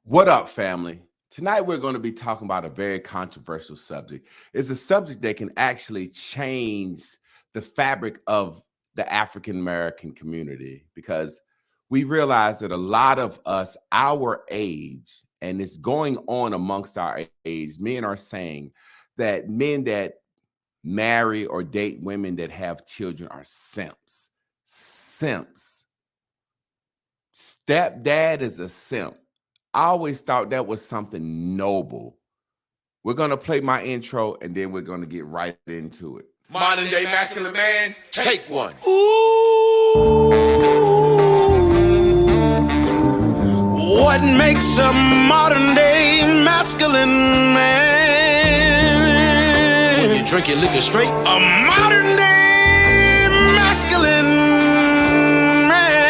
What up, family? Tonight we're going to be talking about a very controversial subject. It's a subject that can actually change the fabric of the African American community because we realize that a lot of us, our age, and it's going on amongst our age, men are saying that men that marry or date women that have children are simps. Simps. Stepdad is a simp. I always thought that was something noble. We're going to play my intro and then we're going to get right into it. Modern day masculine man, take one. Ooh, what makes a modern day masculine man? When you drink your liquor straight, a modern day masculine man.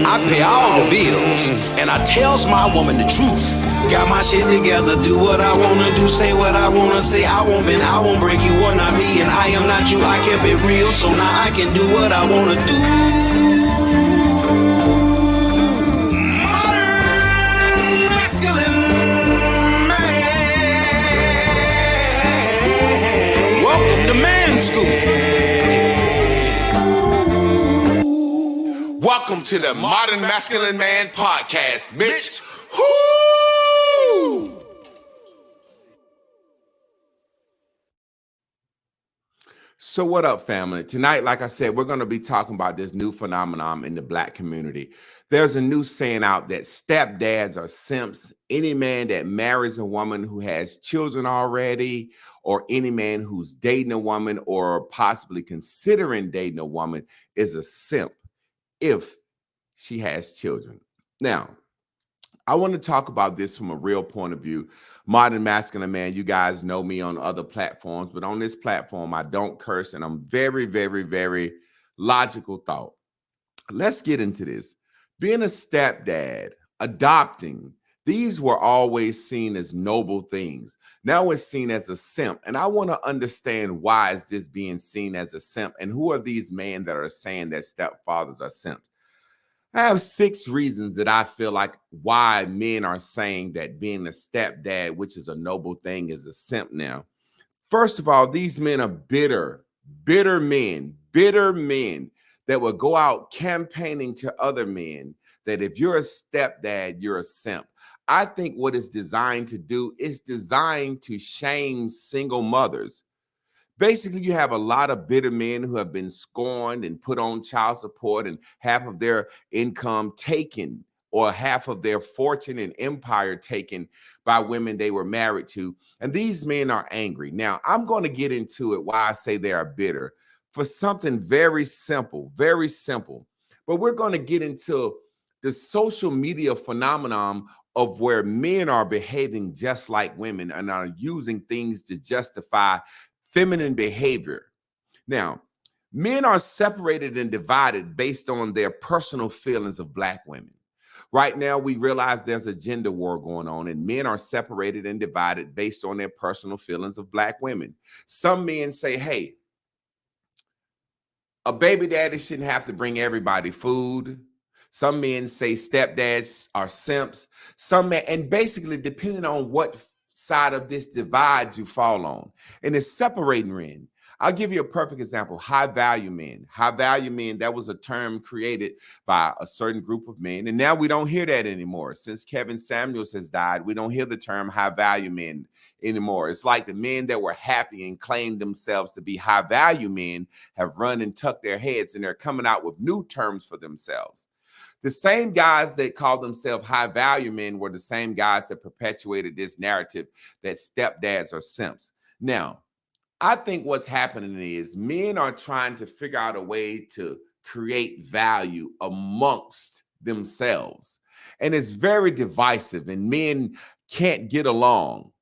I pay all the bills and I tells my woman the truth. Got my shit together, do what I wanna do, say what I wanna say. I won't bend, I won't break, you are not me, and I am not you. I kept it real, so now I can do what I wanna do. Modern masculine man. Welcome to Man School. Welcome to the Modern Masculine Man Podcast, Mitch. Woo! So what up, family? Tonight, like I said, we're going to be talking about this new phenomenon in the Black community. There's a new saying out that stepdads are simps. Any man that marries a woman who has children already, or any man who's dating a woman or possibly considering dating a woman is a simp if she has children. Now, I want to talk about this from a real point of view. Modern masculine man, you guys know me on other platforms, but on this platform, I don't curse, and I'm very, very, very logical thought. Let's get into this. Being a stepdad, adopting, these were always seen as noble things. Now it's seen as a simp, and I want to understand why is this being seen as a simp, and who are these men that are saying that stepfathers are simps? I have 6 reasons that I feel like why men are saying that being a stepdad, which is a noble thing, is a simp now. First of all, these men are bitter men that will go out campaigning to other men that if you're a stepdad, you're a simp. I think what it's designed to do is designed to shame single mothers. Basically, you have a lot of bitter men who have been scorned and put on child support and half of their income taken or half of their fortune and empire taken by women they were married to. And these men are angry. Now, I'm going to get into it why I say they are bitter for something very simple, very simple. But we're going to get into the social media phenomenon of where men are behaving just like women and are using things to justify feminine behavior. Now, men are separated and divided based on their personal feelings of Black women. Right now, we realize there's a gender war going on, and men are separated and divided based on their personal feelings of Black women. Some men say, hey, a baby daddy shouldn't have to bring everybody food. Some men say stepdads are simps. Some men, and basically depending on what side of this divide you fall on, and it's separating men. I'll give you a perfect example. High value men. High value men, that was a term created by a certain group of men, and now we don't hear that anymore. Since Kevin Samuels has died, we don't hear the term high value men anymore. It's like the men that were happy and claimed themselves to be high value men have run and tucked their heads, and they're coming out with new terms for themselves. The same guys that called themselves high value men were the same guys that perpetuated this narrative that stepdads are simps. Now, I think what's happening is men are trying to figure out a way to create value amongst themselves. And it's very divisive, and men can't get along.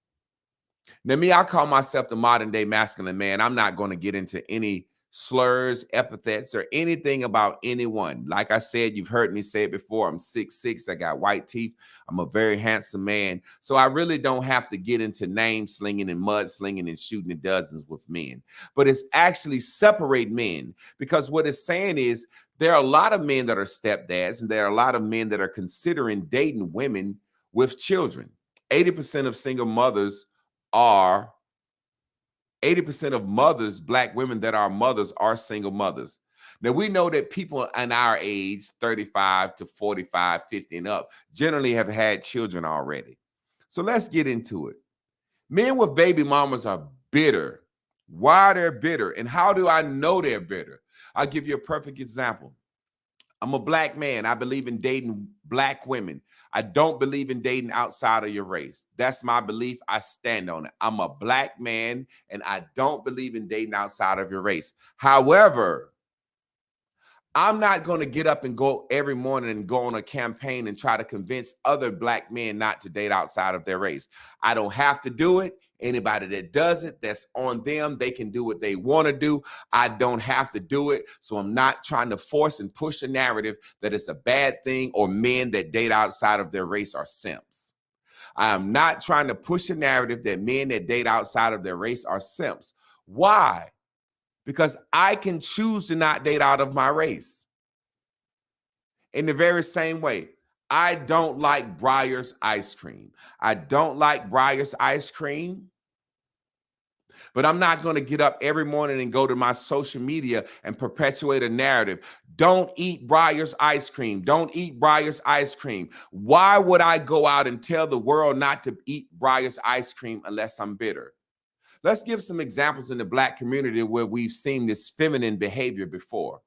Now, me, I call myself the modern day masculine man. I'm not going to get into any slurs, epithets, or anything about anyone. Like I said, you've heard me say it before. I'm 6'6". I got white teeth. I'm a very handsome man. So I really don't have to get into name slinging and mud slinging and shooting the dozens with men. But it's actually separate men, because what it's saying is there are a lot of men that are stepdads, and there are a lot of men that are considering dating women with children. 80% of single mothers are 80% of mothers, black women that are mothers, are single mothers. Now, we know that people in our age, 35 to 45, 50 and up, generally have had children already. So let's get into it. Men with baby mamas are bitter. Why they're bitter? And how do I know they're bitter? I'll give you a perfect example. I'm a black man. I believe in dating black women. I don't believe in dating outside of your race. That's my belief. I stand on it. I'm a black man, and I don't believe in dating outside of your race. However, I'm not going to get up and go every morning and go on a campaign and try to convince other black men not to date outside of their race. I don't have to do it. Anybody that does it, that's on them. They can do what they want to do. I don't have to do it. So I'm not trying to force and push a narrative that it's a bad thing or men that date outside of their race are simps. I am not trying to push a narrative that men that date outside of their race are simps. Why? Because I can choose to not date out of my race. In the very same way, I don't like Breyer's ice cream. I don't like Breyer's ice cream, but I'm not going to get up every morning and go to my social media and perpetuate a narrative. Don't eat Breyer's ice cream. Don't eat Breyer's ice cream. Why would I go out and tell the world not to eat Breyer's ice cream unless I'm bitter? Let's give some examples in the black community where we've seen this feminine behavior before.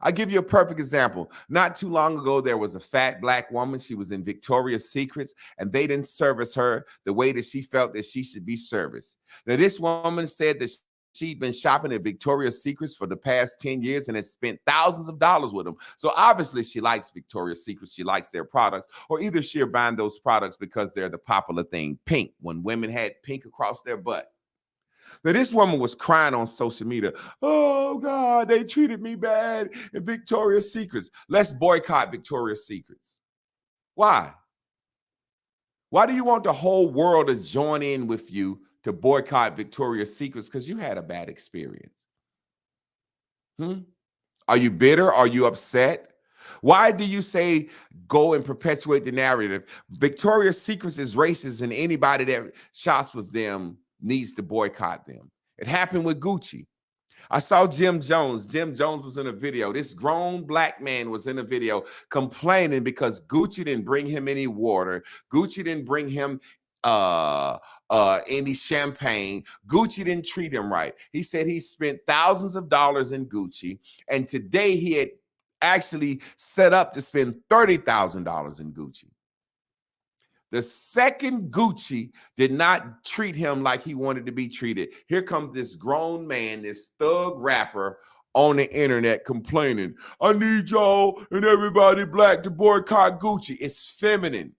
I'll give you a perfect example. Not too long ago, there was a fat black woman. She was in Victoria's Secrets, and they didn't service her the way that she felt that she should be serviced. Now, this woman said that she'd been shopping at Victoria's Secrets for the past 10 years and has spent thousands of dollars with them. So obviously she likes Victoria's Secrets. She likes their products, or either she's buying those products because they're the popular thing, pink, when women had pink across their butt. Now, this woman was crying on social media. Oh, God, they treated me bad in Victoria's Secrets. Let's boycott Victoria's Secrets. Why? Why do you want the whole world to join in with you to boycott Victoria's Secrets? Because you had a bad experience. Are you bitter? Are you upset? Why do you say go and perpetuate the narrative? Victoria's Secrets is racist, and anybody that shops with them needs to boycott them. It happened with Gucci. I saw Jim Jones. Jim Jones was in a video. This grown black man was in a video complaining because Gucci didn't bring him any water. Gucci didn't bring him any champagne. Gucci didn't treat him right. He said he spent thousands of dollars in Gucci, and today he had actually set up to spend $30,000 in Gucci. The second Gucci did not treat him like he wanted to be treated. Here comes this grown man, this thug rapper on the internet complaining, I need y'all and everybody black to boycott Gucci. It's feminine.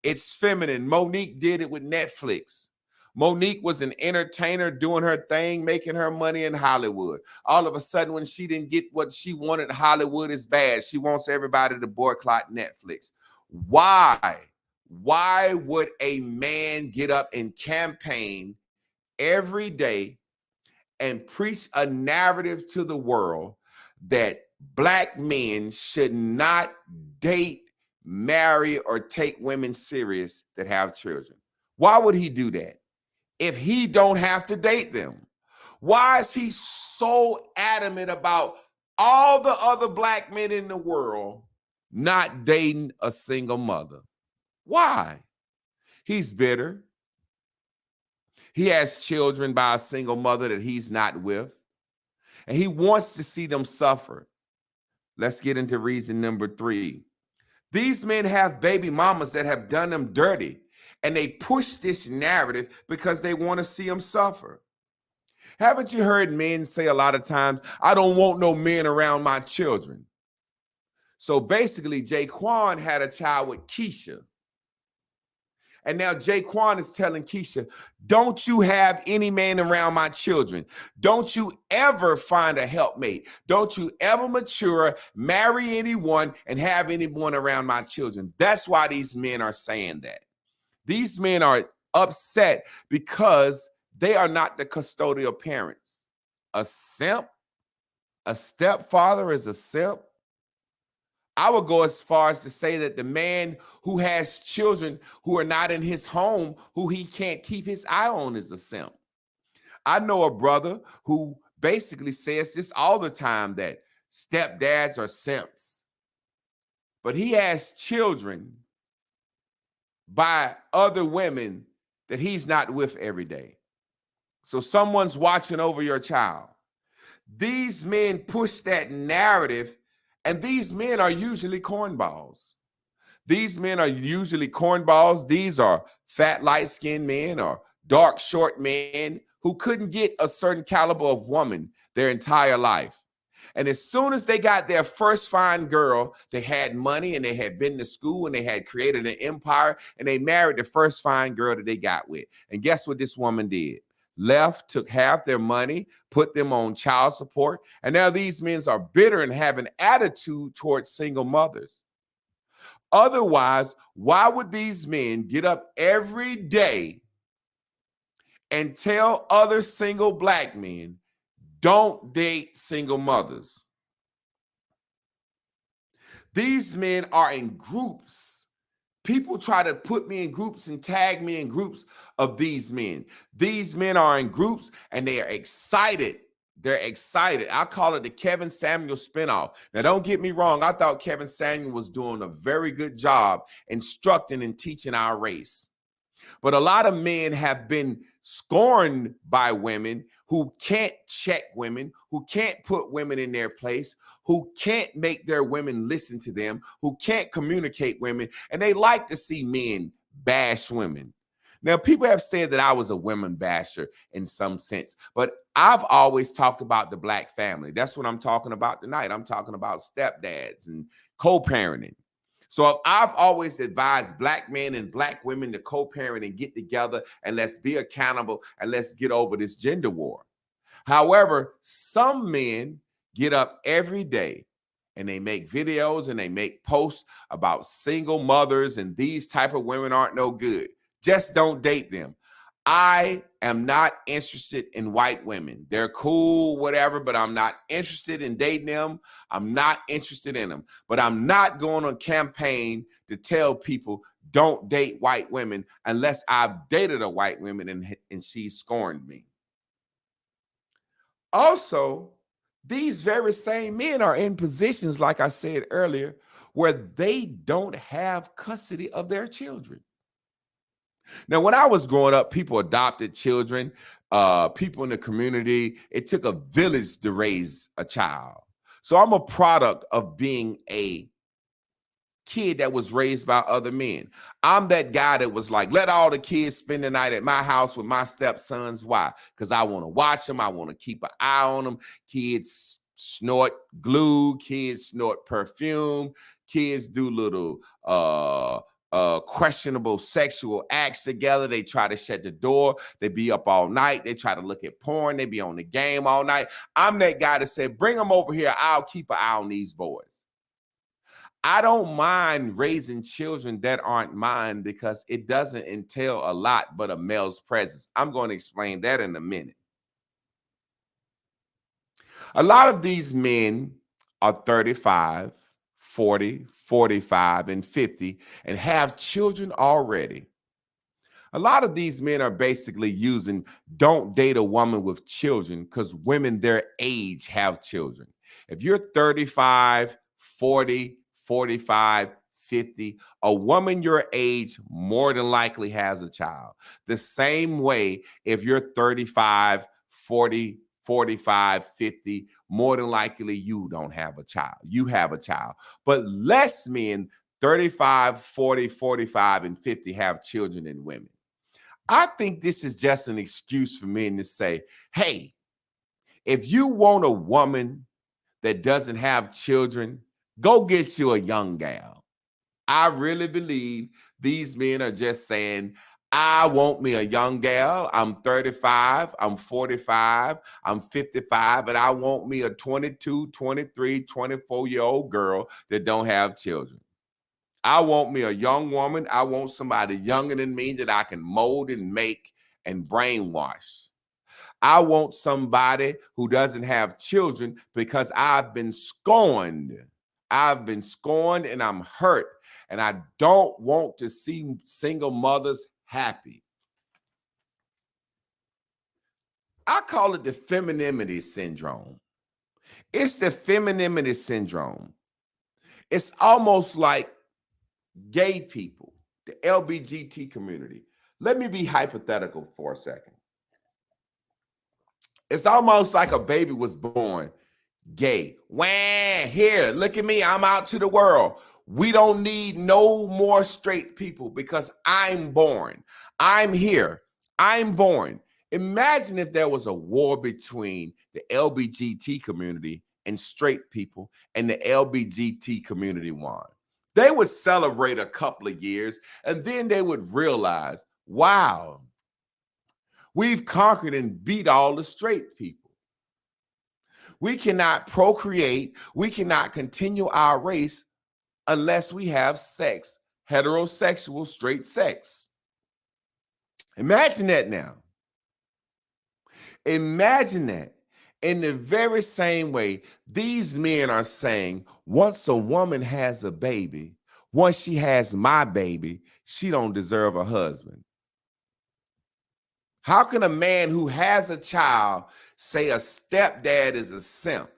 It's feminine. Monique did it with Netflix. Monique was an entertainer doing her thing, making her money in Hollywood. All of a sudden, when she didn't get what she wanted, Hollywood is bad. She wants everybody to boycott Netflix. Why? Why would a man get up and campaign every day and preach a narrative to the world that black men should not date, marry, or take women serious that have children? Why would he do that if he don't have to date them? Why is he so adamant about all the other black men in the world not dating a single mother? Why? He's bitter. He has children by a single mother that he's not with, and he wants to see them suffer. Let's get into reason number 3. These men have baby mamas that have done them dirty, and they push this narrative because they want to see them suffer. Haven't you heard men say a lot of times, I don't want no men around my children? So basically, Jaquan had a child with Keisha. And now Jaquan is telling Keisha, don't you have any man around my children. Don't you ever find a helpmate. Don't you ever mature, marry anyone, and have anyone around my children. That's why these men are saying that. These men are upset because they are not the custodial parents. A simp, a stepfather is a simp. I would go as far as to say that the man who has children who are not in his home, who he can't keep his eye on, is a simp. I know a brother who basically says this all the time, that stepdads are simps. But he has children by other women that he's not with every day. So someone's watching over your child. These men push that narrative, and these men are usually cornballs. These men are usually cornballs. These are fat, light-skinned men or dark, short men who couldn't get a certain caliber of woman their entire life. And as soon as they got their first fine girl, they had money and they had been to school and they had created an empire, and they married the first fine girl that they got with. And guess what this woman did? Left, took half their money, put them on child support, and now these men are bitter and have an attitude towards single mothers. Otherwise, why would these men get up every day and tell other single black men, don't date single mothers? These men are in groups. People try to put me in groups and tag me in groups of these men. These men are in groups and they are excited. They're excited. I call it the Kevin Samuel spinoff. Now, don't get me wrong. I thought Kevin Samuel was doing a very good job instructing and teaching our race. But a lot of men have been scorned by women who can't check women, who can't put women in their place, who can't make their women listen to them, who can't communicate women, and they like to see men bash women. Now, people have said that I was a women basher in some sense, but I've always talked about the black family. That's what I'm talking about tonight. I'm talking about stepdads and co-parenting. So I've always advised black men and black women to co-parent and get together, and let's be accountable and let's get over this gender war. However, some men get up every day and they make videos and they make posts about single mothers and these type of women aren't no good. Just don't date them. I am not interested in white women. They're cool, whatever, but I'm not interested in dating them. I'm not interested in them. But I'm not going on campaign to tell people don't date white women unless I've dated a white woman and she scorned me. Also, these very same men are in positions, like I said earlier, where they don't have custody of their children. Now, when I was growing up, people adopted children, people in the community. It took a village to raise a child. So I'm a product of being a kid that was raised by other men. I'm that guy that was like, let all the kids spend the night at my house with my stepsons. Why? Because I want to watch them. I want to keep an eye on them. Kids snort glue. Kids snort perfume. Kids do little questionable sexual acts together. They try to shut the door. They be up all night. They try to look at porn. They be on the game all night. I'm that guy that said, bring them over here. I'll keep an eye on these boys. I don't mind raising children that aren't mine because it doesn't entail a lot but a male's presence. I'm going to explain that in a minute. A lot of these men are 35, 40, 45, and 50 and have children already. A lot of these men are basically using don't date a woman with children because women their age have children. If you're 35, 40, 45, 50, a woman your age more than likely has a child. The same way, if you're 35, 40, 45, 50, more than likely you don't have a child. You have a child. But less men, 35, 40, 45, and 50 have children than women. I think this is just an excuse for men to say, hey, if you want a woman that doesn't have children, go get you a young gal. I really believe these men are just saying, I want me a young gal. I'm 35, I'm 45, I'm 55, and I want me a 22, 23, 24-year-old girl that don't have children. I want me a young woman. I want somebody younger than me that I can mold and make and brainwash. I want somebody who doesn't have children because I've been scorned. I've been scorned and I'm hurt. And I don't want to see single mothers happy. I call it the femininity syndrome. It's the femininity syndrome. It's almost like gay people, the LGBT community. Let me be hypothetical for a second. It's almost like a baby was born gay. Wah, here, look at me. I'm out to the world. We don't need no more straight people because I'm born. I'm here. I'm born. Imagine if there was a war between the LGBT community and straight people and the LGBT community won. They would celebrate a couple of years and then they would realize, wow, we've conquered and beat all the straight people. We cannot procreate. We cannot continue our race unless we have sex, heterosexual, straight sex. Imagine that now. Imagine that. In the very same way, these men are saying, once a woman has a baby, once she has my baby, she don't deserve a husband. How can a man who has a child say a stepdad is a simp?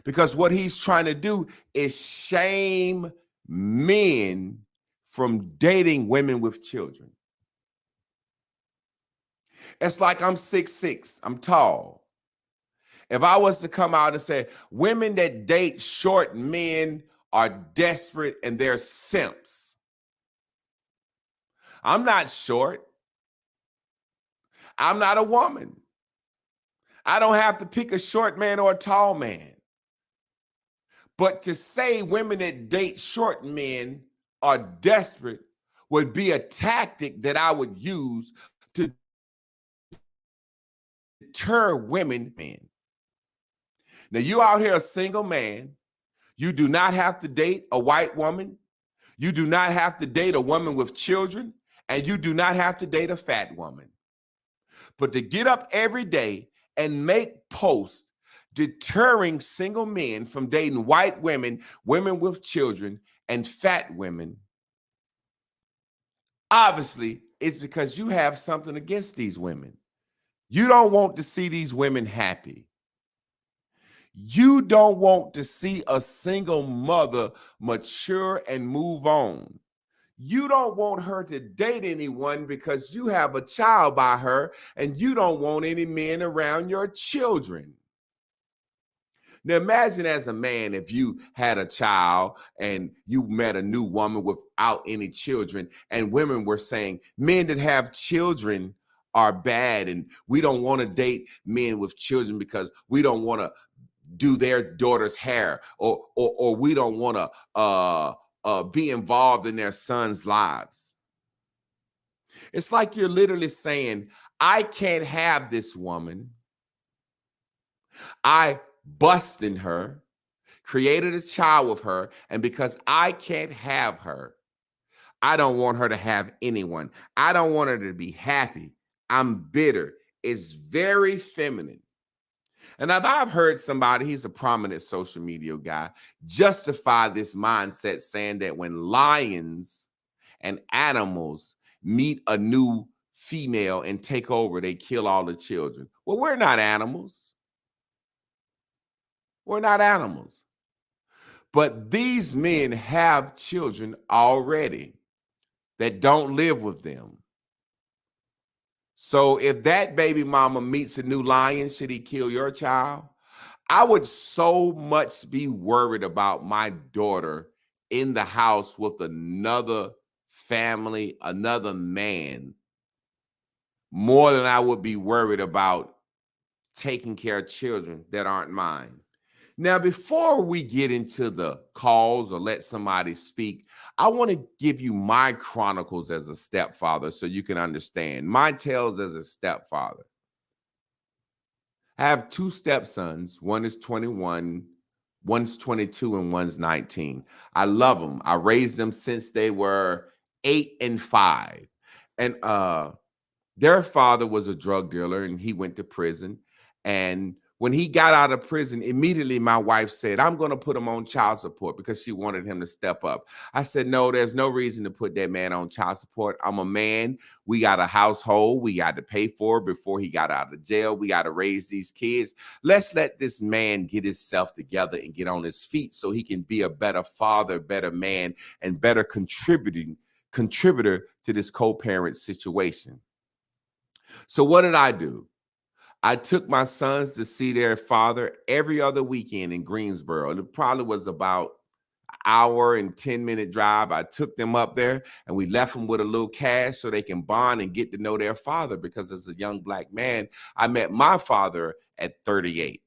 Because what he's trying to do is shame men from dating women with children. It's like I'm 6'6", I'm tall. If I was to come out and say, women that date short men are desperate and they're simps. I'm not short. I'm not a woman. I don't have to pick a short man or a tall man. But to say women that date short men are desperate would be a tactic that I would use to deter women. Now, you out here a single man. You do not have to date a white woman. You do not have to date a woman with children. And you do not have to date a fat woman. But to get up every day and make posts deterring single men from dating white women, women with children, and fat women, obviously it's because you have something against these women. You don't want to see these women happy. You don't want to see a single mother mature and move on. You don't want her to date anyone because you have a child by her and you don't want any men around your children. Now imagine as a man, if you had a child and you met a new woman without any children and women were saying men that have children are bad and we don't want to date men with children because we don't want to do their daughter's hair or we don't want to be involved in their sons' lives. It's like you're literally saying, I can't have this woman. I busted her, created a child with her, and because I can't have her, I don't want her to have anyone. I don't want her to be happy. I'm bitter. It's very feminine. And I've heard somebody, he's a prominent social media guy, justify this mindset saying that when lions and animals meet a new female and take over, they kill all the children. Well, we're not animals. We're not animals. But these men have children already that don't live with them. So if that baby mama meets a new lion, should he kill your child? I would so much be worried about my daughter in the house with another family, another man, more than I would be worried about taking care of children that aren't mine. Now, before we get into the calls or let somebody speak, I want to give you my chronicles as a stepfather so you can understand my tales as a stepfather. I have two stepsons. One is 21, one's 22, and one's 19. I love them. I raised them since they were 8 and 5. And their father was a drug dealer and he went to prison. And when he got out of prison, immediately my wife said, I'm going to put him on child support because she wanted him to step up. I said, no, there's no reason to put that man on child support. I'm a man. We got a household. We got to pay for it before he got out of jail. We got to raise these kids. Let's let this man get himself together and get on his feet so he can be a better father, better man, and better contributor to this co-parent situation. So what did I do? I took my sons to see their father every other weekend in Greensboro. And it probably was about an hour and 10-minute drive. I took them up there and we left them with a little cash so they can bond and get to know their father, because as a young Black man, I met my father at 38.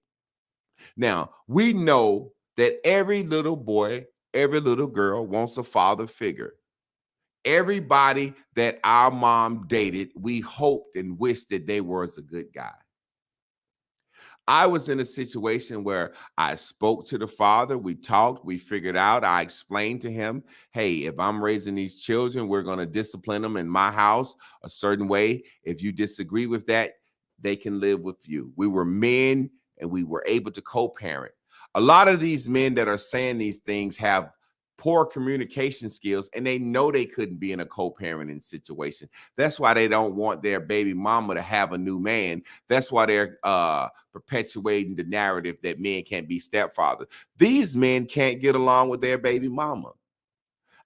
Now, we know that every little boy, every little girl wants a father figure. Everybody that our mom dated, we hoped and wished that they was a good guy. I was in a situation where I spoke to the father, we talked, we figured out, I explained to him, hey, if I'm raising these children, we're going to discipline them in my house a certain way. If you disagree with that, they can live with you. We were men and we were able to co-parent. A lot of these men that are saying these things have poor communication skills, and they know they couldn't be in a co-parenting situation. That's why they don't want their baby mama to have a new man. That's why they're perpetuating the narrative that men can't be stepfathers. These men can't get along with their baby mama.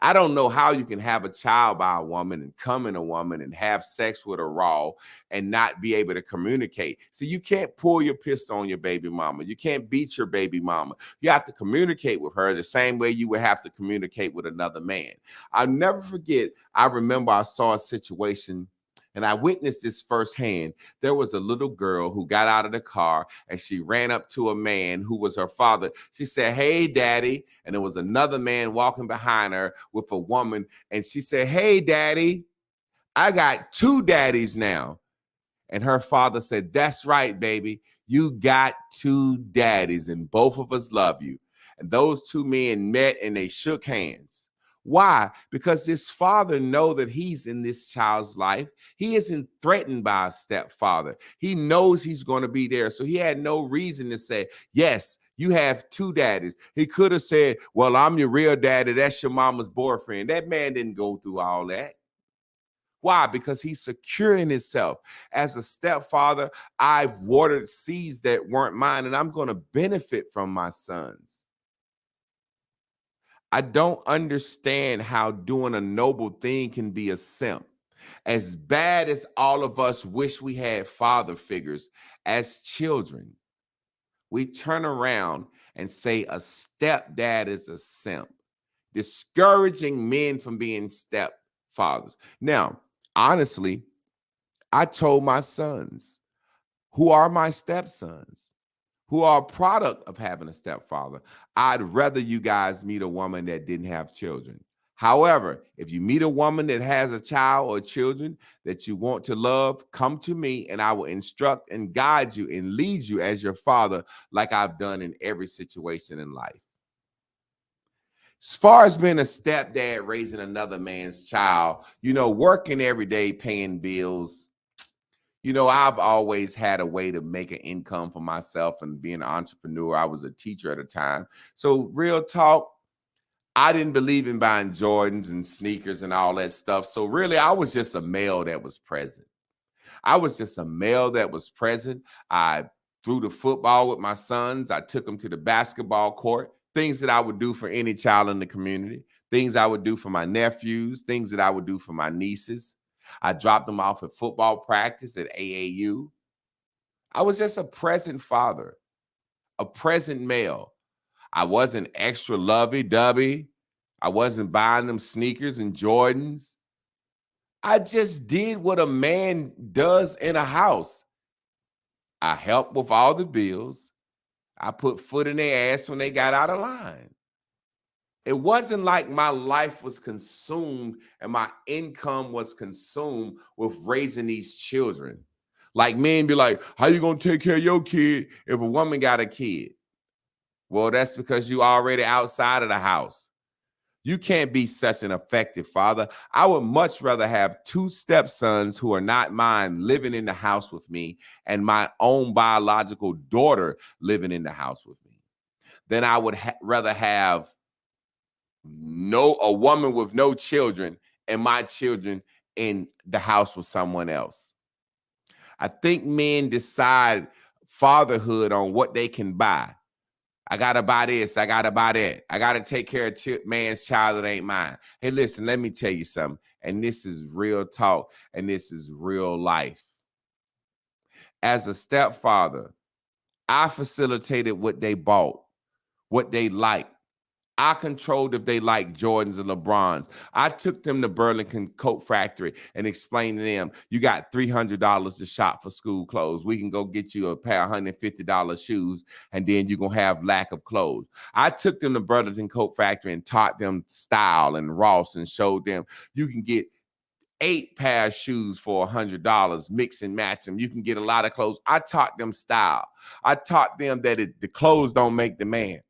I don't know how you can have a child by a woman and come in a woman and have sex with her raw and not be able to communicate. So you can't pull your pistol on your baby mama. You can't beat your baby mama. You have to communicate with her the same way you would have to communicate with another man. I'll never forget, I remember I saw a situation and I witnessed this firsthand. There was a little girl who got out of the car and she ran up to a man who was her father. She said, hey, daddy. And there was another man walking behind her with a woman. And she said, hey, daddy, I got two daddies now. And her father said, that's right, baby. You got two daddies and both of us love you. And those two men met and they shook hands. Why? Because this father knows that he's in this child's life. He isn't threatened by a stepfather. He knows he's going to be there. So he had no reason to say, yes, you have two daddies. He could have said, well, I'm your real daddy. That's your mama's boyfriend. That man didn't go through all that. Why? Because he's secure in himself. As a stepfather, I've watered seeds that weren't mine, and I'm going to benefit from my sons. I don't understand how doing a noble thing can be a simp. As bad as all of us wish we had father figures as children, we turn around and say a stepdad is a simp, discouraging men from being stepfathers. Now, honestly, I told my sons, who are my stepsons, who are a product of having a stepfather, I'd rather you guys meet a woman that didn't have children. However, if you meet a woman that has a child or children that you want to love, come to me and I will instruct and guide you and lead you as your father, like I've done in every situation in life. As far as being a stepdad raising another man's child, working every day, paying bills, I've always had a way to make an income for myself and being an entrepreneur. I was a teacher at the time. So real talk, I didn't believe in buying Jordans and sneakers and all that stuff. So really, I was just a male that was present. I threw the football with my sons. I took them to the basketball court, things that I would do for any child in the community, things I would do for my nephews, things that I would do for my nieces. I dropped them off at football practice at AAU. I was just a present father, a present male. I wasn't extra lovey-dovey. I wasn't buying them sneakers and Jordans. I just did what a man does in a house. I helped with all the bills. I put foot in their ass when they got out of line. It wasn't like my life was consumed and my income was consumed with raising these children. Like men be like, how you gonna take care of your kid if a woman got a kid? Well, that's because you already outside of the house. You can't be such an effective father. I would much rather have 2 stepsons who are not mine living in the house with me and my own biological daughter living in the house with me than I would rather have a woman with no children and my children in the house with someone else. I think men decide fatherhood on what they can buy. I gotta buy this. I gotta buy that. I gotta take care of man's child that ain't mine. Hey, listen, let me tell you something. And this is real talk and this is real life. As a stepfather, I facilitated what they bought, what they liked. I controlled if they like Jordans and LeBrons. I took them to Burlington Coat Factory and explained to them, you got $300 to shop for school clothes. We can go get you a pair of $150 shoes, and then you're going to have lack of clothes. I took them to Burlington Coat Factory and taught them style and Ross and showed them you can get 8 pair of shoes for $100, mix and match them. You can get a lot of clothes. I taught them style. I taught them that the clothes don't make the man.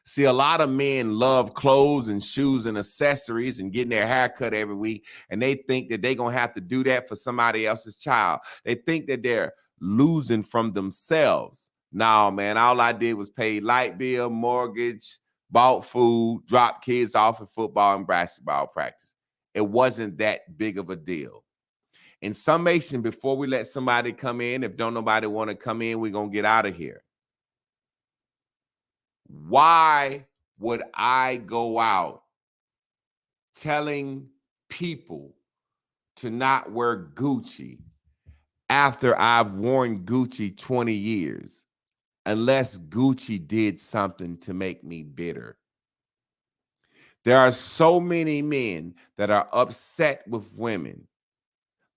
See, a lot of men love clothes and shoes and accessories and getting their hair cut every week. And they think that they're going to have to do that for somebody else's child. They think that they're losing from themselves. No, man, all I did was pay light bill, mortgage, bought food, dropped kids off at football and basketball practice. It wasn't that big of a deal. In summation, before we let somebody come in, if don't nobody want to come in, we're going to get out of here. Why would I go out telling people to not wear Gucci after I've worn Gucci 20 years, unless Gucci did something to make me bitter? There are so many men that are upset with women,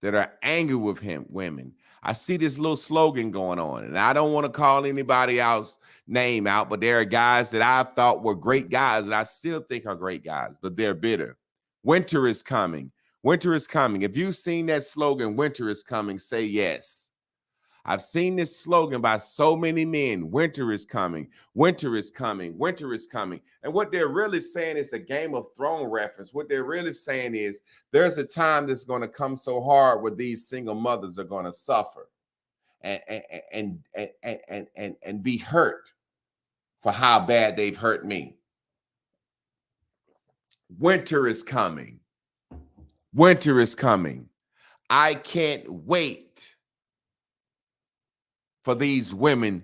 that are angry with women. I see this little slogan going on, and I don't want to call anybody else's name out, but there are guys that I thought were great guys that I still think are great guys, but they're bitter. Winter is coming. Winter is coming. If you've seen that slogan, winter is coming, say yes. I've seen this slogan by so many men, winter is coming, winter is coming, winter is coming. And what they're really saying is a Game of Thrones reference. What they're really saying is there's a time that's going to come so hard where these single mothers are going to suffer and be hurt for how bad they've hurt me. Winter is coming. Winter is coming. I can't wait for these women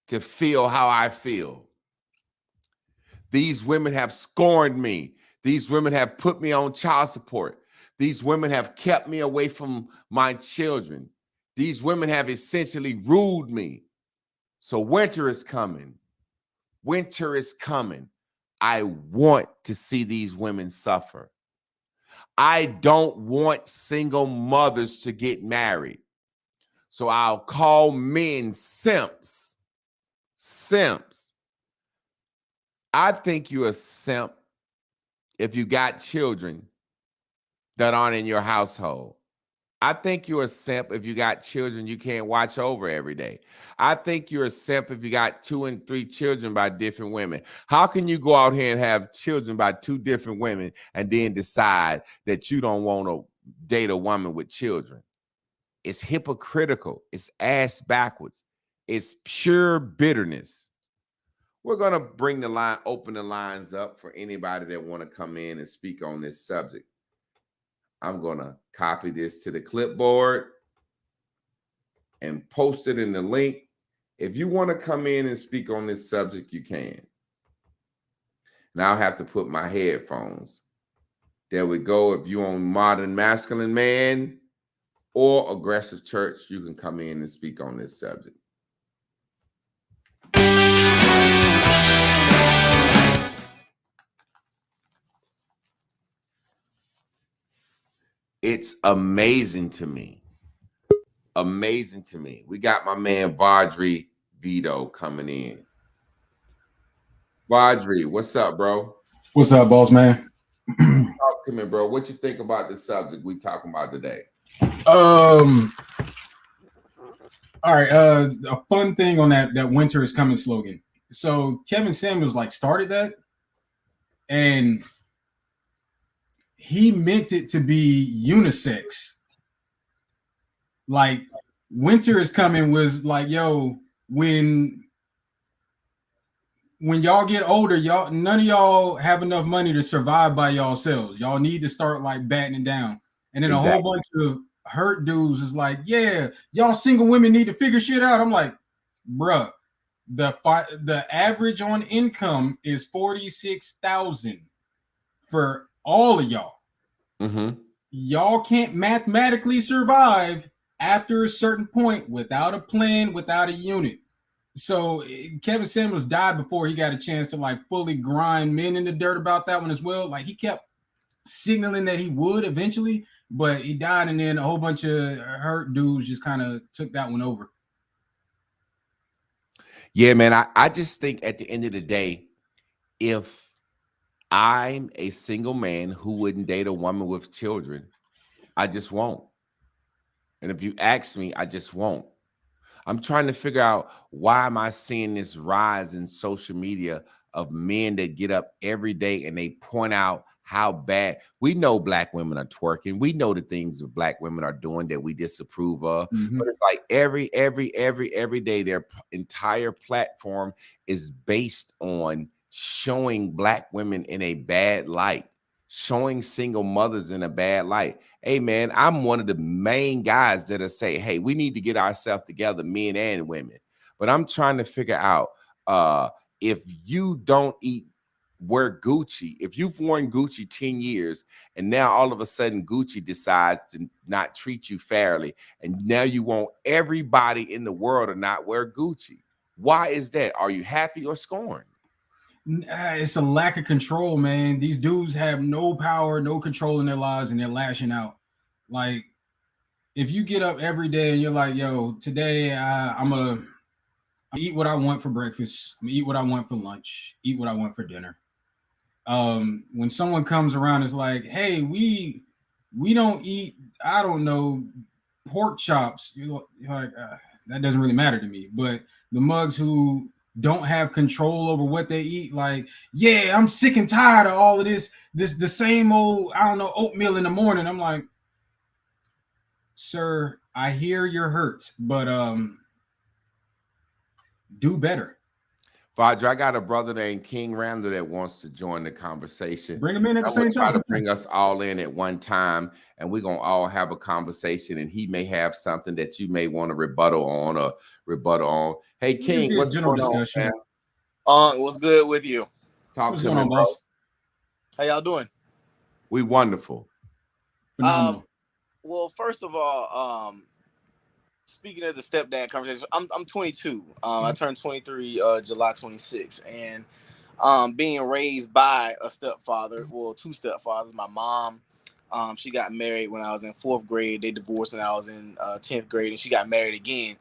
to feel how I feel. These women have scorned me. These women have put me on child support. These women have kept me away from my children. These women have essentially ruled me. So winter is coming. Winter is coming. I want to see these women suffer. I don't want single mothers to get married. So I'll call men simps. Simps. I think you're a simp if you got children that aren't in your household. I think you're a simp if you got children you can't watch over every day. I think you're a simp if you got 2 and 3 children by different women. How can you go out here and have children by 2 different women and then decide that you don't want to date a woman with children? It's hypocritical. It's ass backwards. It's pure bitterness. We're going to open the lines up for anybody that want to come in and speak on this subject. I'm going to copy this to the clipboard and post it in the link. If you want to come in and speak on this subject, you can. Now I'll have to put my headphones. There we go. If you on Modern Masculine Man or Aggressive Church, you can come in and speak on this subject. It's amazing to me. Amazing to me. We got my man Vardry Vito coming in. Audrey, what's up, bro? What's up, boss man? Talk to me, bro. What you think about the subject we talking about today? All right. A fun thing on that winter is coming slogan. So Kevin Samuels started that, and he meant it to be unisex. Like winter is coming was like, yo, when y'all get older, y'all none of y'all have enough money to survive by yourselves. Y'all need to start battening down. And then a whole bunch of hurt dudes is like, yeah, y'all single women need to figure shit out. I'm like, bruh, the average on income is 46,000 for all of y'all. Mm-hmm. Y'all can't mathematically survive after a certain point without a plan, without a unit. So Kevin Samuels died before he got a chance to fully grind men in the dirt about that one as well. He kept signaling that he would eventually, but he died, and then a whole bunch of hurt dudes just kind of took that one over. Yeah, man. I just think at the end of the day, if I'm a single man who wouldn't date a woman with children, I just won't. And if you ask me, I just won't. I'm trying to figure out, why am I seeing this rise in social media of men that get up every day and they point out how bad. We know black women are twerking. We know the things that black women are doing that we disapprove of. Mhm. But it's like every day, their entire platform is based on showing black women in a bad light, showing single mothers in a bad light. Hey, man, I'm one of the main guys that are say, hey, we need to get ourselves together, men and women. But I'm trying to figure out, if you don't wear Gucci, if you've worn Gucci 10 years and now all of a sudden Gucci decides to not treat you fairly, and now you want everybody in the world to not wear Gucci. Why is that? Are you happy or scorned? It's a lack of control, man. These dudes have no power, no control in their lives, and they're lashing out. Like, if you get up every day and you're like, yo, today I'm gonna eat what I want for breakfast, I'm gonna eat what I want for lunch, eat what I want for dinner. When someone comes around, it's like, hey, we don't eat, I don't know, pork chops. You're like, that doesn't really matter to me. But the mugs who don't have control over what they eat, like, yeah, I'm sick and tired of all of this the same old, I don't know, oatmeal in the morning. I'm like, sir, I hear you're hurt, but do better. Roger, I got a brother named King Randall that wants to join the conversation. Bring him in at the I would same try time. to bring us all in at one time, and we're gonna all have a conversation. And he may have something that you may want to rebuttal on. Hey, King, what's going on, man? What's good with you? Talk What's to going me, on, bro. boss? How y'all doing? We wonderful. Phenomenal. Well, first of all, speaking of the stepdad conversation, I'm 22. I turned 23 July 26, and being raised by a stepfather, well, two stepfathers. My mom, she got married when I was in 4th grade. They divorced when I was in 10th grade, and she got married again.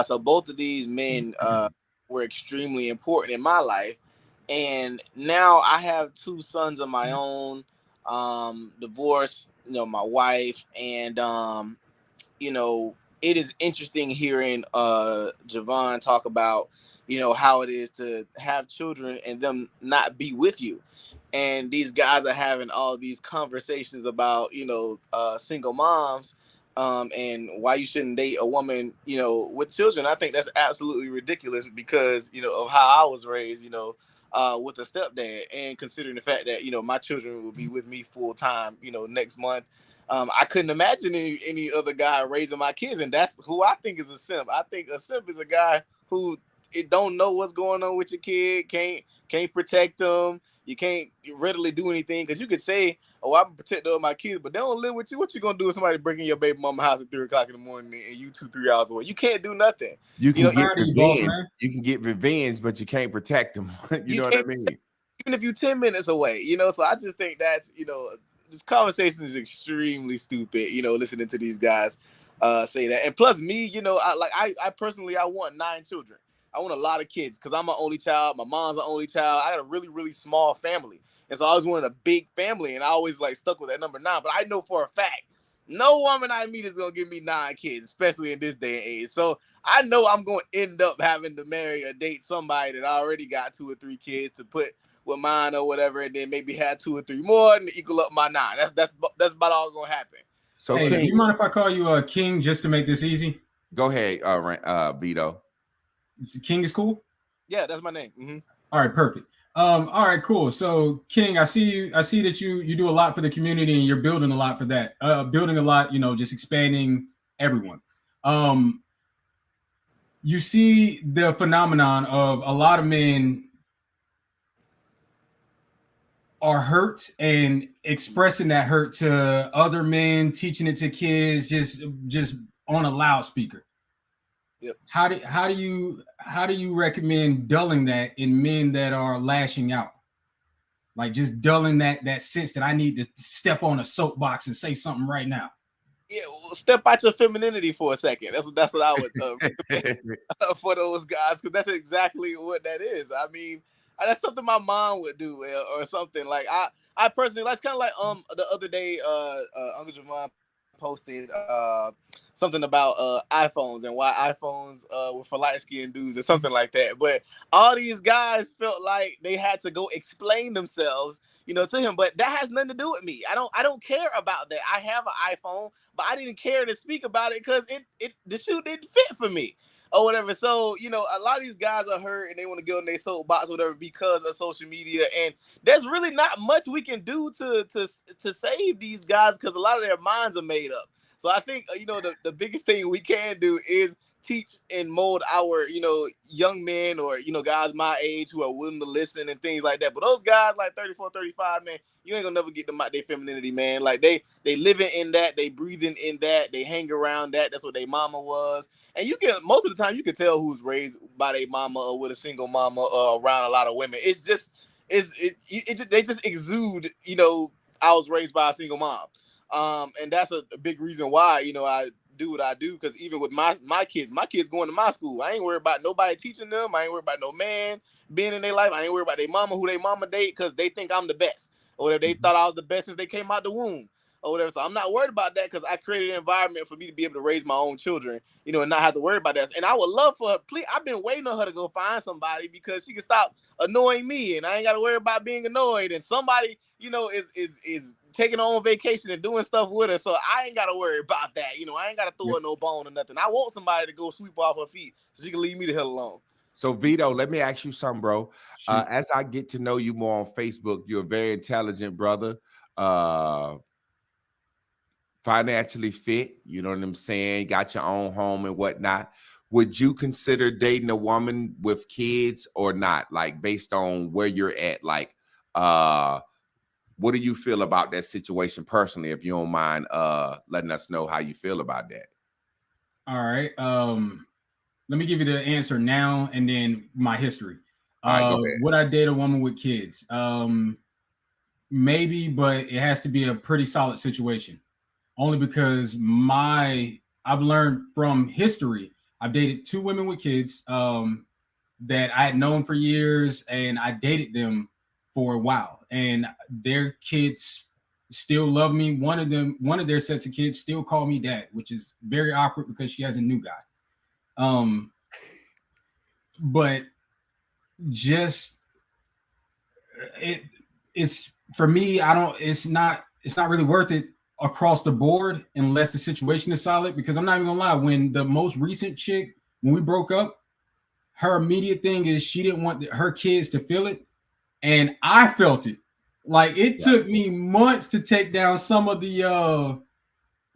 So both of these men were extremely important in my life. And now I have 2 sons of my own, divorced, my wife, and it is interesting hearing Javon talk about, how it is to have children and them not be with you. And these guys are having all these conversations about, single moms, and why you shouldn't date a woman, with children. I think that's absolutely ridiculous because, of how I was raised, with a stepdad, and considering the fact that, my children will be with me full time, next month. I couldn't imagine any other guy raising my kids, and that's who I think is a simp. I think a simp is a guy who it don't know what's going on with your kid, can't protect them. You can't readily do anything because you could say, "Oh, I'm protective of my kids," but they don't live with you. What you gonna do with somebody breaking your baby mama house at 3 o'clock in the morning and you 2-3 hours away? You can't do nothing. You can get Proud of you, boss, revenge. man. You can get revenge, but you can't protect them. You know what I mean? Even if you're 10 minutes away, So I just think that's, this conversation is extremely stupid, listening to these guys say that. And plus me, I personally, I want 9 children. I want a lot of kids because I'm an only child. My mom's an only child. I got a really, really small family. And so I always wanted a big family, and I always like stuck with that number 9. But I know for a fact, no woman I meet is gonna give me 9 kids, especially in this day and age. So I know I'm gonna end up having to marry or date somebody that already got 2 or 3 kids to put with mine or whatever, and then maybe have 2 or 3 more and equal up my 9. That's about all gonna happen. So Hey, King, you mind if I call you King just to make this easy? go ahead, Vito. King is cool. Yeah, that's my name. Mm-hmm. All right, perfect. All right, cool. So King, I see that you do a lot for the community and you're building a lot for that. Building a lot, just expanding everyone. You see the phenomenon of a lot of men are hurt and expressing that hurt to other men, teaching it to kids, just on a loudspeaker. Yep. How do you recommend dulling that in men that are lashing out? Like just dulling that sense that I need to step on a soapbox and say something right now. Yeah, well, step out your femininity for a second. That's what I would recommend for those guys, because that's exactly what that is. I mean, that's something my mom would do or something. Like I personally, that's kind of like the other day, Uncle Javon posted something about iPhones and why iPhones were for light skinned dudes or something like that. But all these guys felt like they had to go explain themselves, to him. But that has nothing to do with me. I don't care about that. I have an iPhone, but I didn't care to speak about it because the shoe didn't fit for me or whatever. So, a lot of these guys are hurt and they want to get on their soapbox or whatever because of social media. And there's really not much we can do to save these guys because a lot of their minds are made up. So I think, the biggest thing we can do is teach and mold our, young men or, guys my age who are willing to listen and things like that. But those guys like 34, 35, man, you ain't gonna never get them out their femininity, man. Like they living in that, they breathing in that, they hang around that. That's what their mama was. And most of the time you can tell who's raised by their mama or with a single mama around a lot of women. It's just, they just exude, I was raised by a single mom. And that's a big reason why, I do what I do, because even with my kids going to my school, I ain't worried about nobody teaching them. I ain't worried about no man being in their life. I ain't worried about their mama, who their mama date, because they think I'm the best, or whatever. They thought I was the best since they came out the womb or whatever. So I'm not worried about that because I created an environment for me to be able to raise my own children, and not have to worry about that. And I would love for her, please, I've been waiting on her to go find somebody because she can stop annoying me and I ain't got to worry about being annoyed. And somebody, is taking her on vacation and doing stuff with her. So I ain't got to worry about that. I ain't got to throw her no bone or nothing. I want somebody to go sweep off her feet so she can leave me the hell alone. So Vito, let me ask you something, bro. As I get to know you more on Facebook, you're a very intelligent brother, financially fit. You know what I'm saying? Got your own home and whatnot. Would you consider dating a woman with kids or not? Like based on where you're at, like, what do you feel about that situation personally? If you don't mind letting us know how you feel about that. All right. Let me give you the answer now and then my history. All right, go ahead. Would I date a woman with kids? Maybe, but it has to be a pretty solid situation. Only because I've learned from history. I've dated 2 women with kids that I had known for years, and I dated them for a while, and their kids still love me. One of their sets of kids still call me dad, which is very awkward because she has a new guy. But just it's for me, it's not really worth it across the board unless the situation is solid, because I'm not even gonna lie, when the most recent chick, when we broke up, her immediate thing is she didn't want her kids to feel it. And I felt it. Like it took me months to take down some of the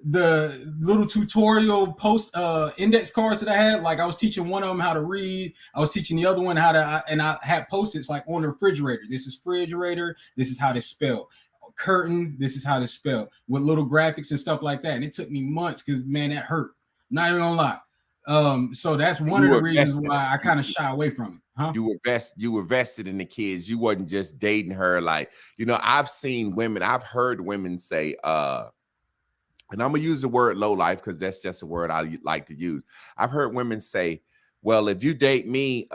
little tutorial post index cards that I had. Like I was teaching one of them how to read. I was teaching the other one how to, and I had post-its like on the refrigerator. This is refrigerator. This is how to spell. Curtain. This is how to spell, with little graphics and stuff like that. And it took me months because, man, that hurt. Not even gonna lie. So that's one of the reasons why I kind of shy away from it. Huh? You were vested in the kids. You wasn't just dating her. Like, I've heard women say, and I'm gonna use the word low life because that's just a word I like to use. I've heard women say, well, if you date me,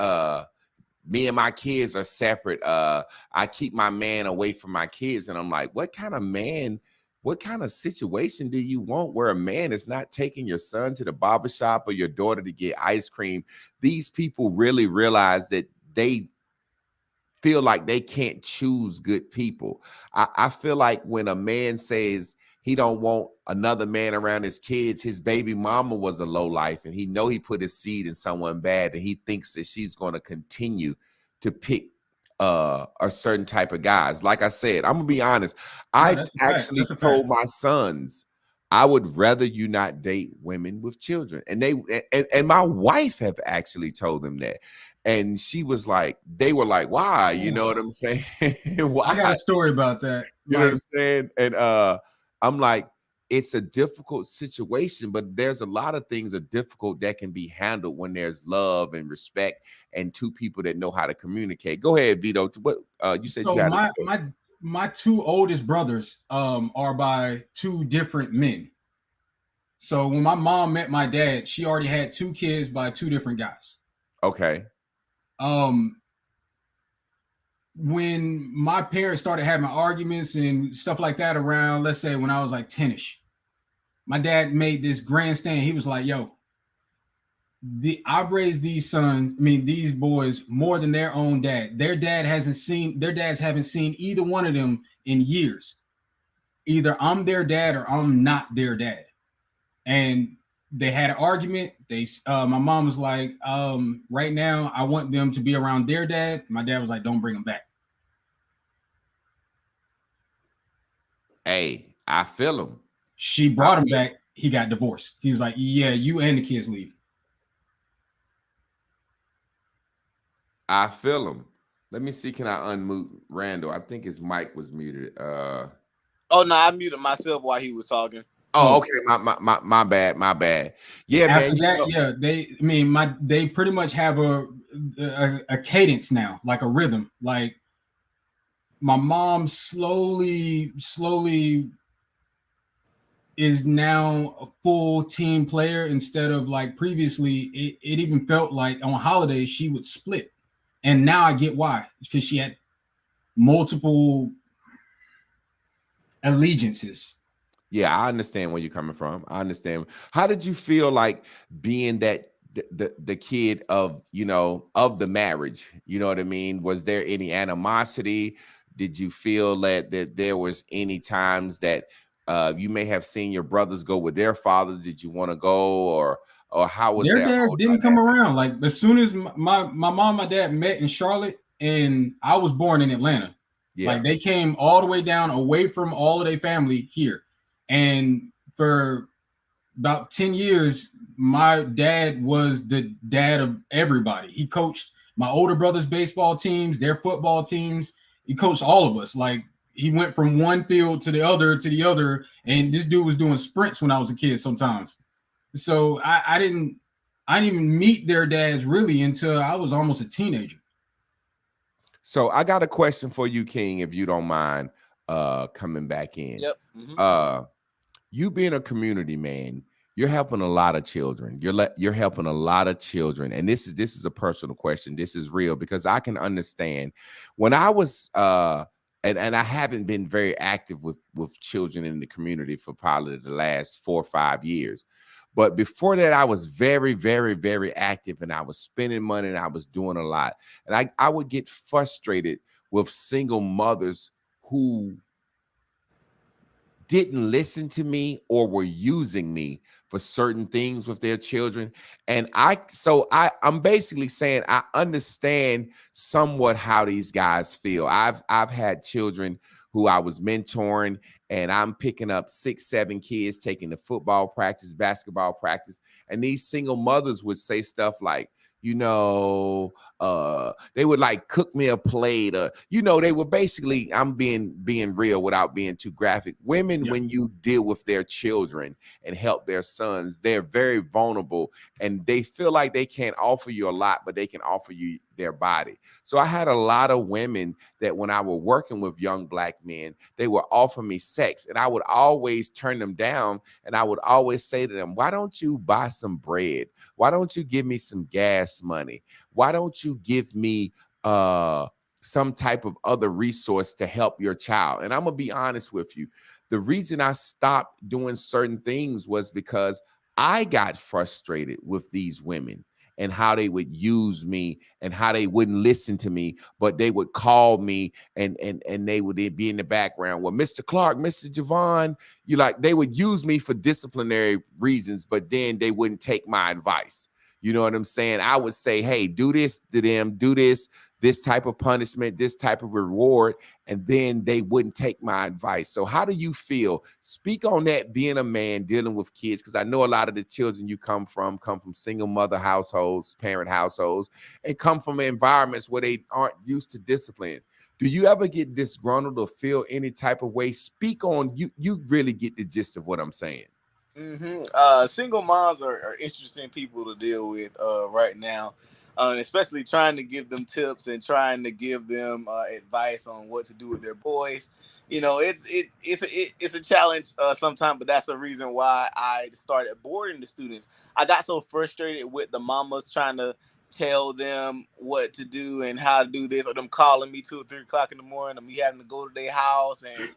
me and my kids are separate. I keep my man away from my kids. And I'm like, what kind of man, what kind of situation do you want where a man is not taking your son to the barbershop or your daughter to get ice cream? These people really realize that they feel like they can't choose good people. I feel like when a man says he don't want another man around his kids, his baby mama was a low life, and he know he put his seed in someone bad, and he thinks that she's going to continue to pick a certain type of guys. Like I said, I'm gonna be honest. I actually told my sons I would rather you not date women with children, and and my wife have actually told them that. And she was like, they were like, why? You know what I'm saying? Why? I got a story about that. You know what I'm saying? And I'm like, it's a difficult situation, but there's a lot of things are difficult that can be handled when there's love and respect and two people that know how to communicate. Go ahead, Vito. What you said? So you had my two oldest brothers are by two different men. So when my mom met my dad, she already had two kids by two different guys. Okay. When my parents started having arguments and stuff like that around, let's say when I was like 10ish, my dad made this grandstand. He was like, yo, I've raised these boys more than their own dad. Their dads haven't seen either one of them in years. Either I'm their dad or I'm not their dad. And they had an argument. My mom was like, right now I want them to be around their dad. My dad was like, don't bring them back. Hey, I feel him. She brought him back. He got divorced. He was like, yeah, you and the kids leave. I feel him. Let me see. Can I unmute Randall? I think his mic was muted. Oh no, I muted myself while he was talking. Oh, okay. My bad. Yeah, after man. That, they pretty much have a cadence now, like a rhythm. Like my mom slowly is now a full team player instead of like previously. It even felt like on holidays she would split, and now I get why, because she had multiple allegiances. Yeah, I understand where you're coming from. I understand. How did you feel like being that the kid of, of the marriage? You know what I mean? Was there any animosity? Did you feel that there was any times that you may have seen your brothers go with their fathers? Did you want to go, or how was their dads didn't come around? Like as soon as my mom and my dad met in Charlotte, and I was born in Atlanta. Yeah. Like they came all the way down away from all of their family here. And for about 10 years, my dad was the dad of everybody. He coached my older brother's baseball teams, their football teams. He coached all of us. Like he went from one field to the other. And this dude was doing sprints when I was a kid sometimes. So I didn't even meet their dads really until I was almost a teenager. So I got a question for you, King, if you don't mind coming back in. Yep. Mm-hmm. You being a community man, you're helping a lot of children. You're helping a lot of children. And this is a personal question. This is real, because I can understand when I was and I haven't been very active with children in the community for probably the last 4 or 5 years. But before that, I was very, very, very active, and I was spending money and I was doing a lot. And I would get frustrated with single mothers who didn't listen to me or were using me for certain things with their children. And I'm basically saying I understand somewhat how these guys feel. I've had children who I was mentoring, and I'm picking up 6, 7 kids, taking the football practice, basketball practice. And these single mothers would say stuff like, they would like cook me a plate, they were basically, I'm being real without being too graphic. Women, yep. When you deal with their children and help their sons, they're very vulnerable, and they feel like they can't offer you a lot, but they can offer you their body. So I had a lot of women that when I were working with young Black men, they would offer me sex, and I would always turn them down. And I would always say to them, why don't you buy some bread? Why don't you give me some gas money? Why don't you give me some type of other resource to help your child? And I'm gonna be honest with you. The reason I stopped doing certain things was because I got frustrated with these women and how they would use me and how they wouldn't listen to me, but they would call me and they would be in the background. Well, Mr. Clark, Mr. Javon, they would use me for disciplinary reasons, but then they wouldn't take my advice. You know what I'm saying? I would say, hey, do this to them, do this type of punishment, this type of reward, and then they wouldn't take my advice. So how do you feel? Speak on that, being a man dealing with kids, because I know a lot of the children you come from single mother households, parent households, and come from environments where they aren't used to discipline. Do you ever get disgruntled or feel any type of way? Speak on, you really get the gist of what I'm saying. Single moms are interesting people to deal with right now, especially trying to give them tips and trying to give them advice on what to do with their boys. It's a challenge sometimes, but that's the reason why I started boarding the students. I got so frustrated with the mamas trying to tell them what to do and how to do this, or them calling me 2 or 3 o'clock in the morning, and me having to go to their house and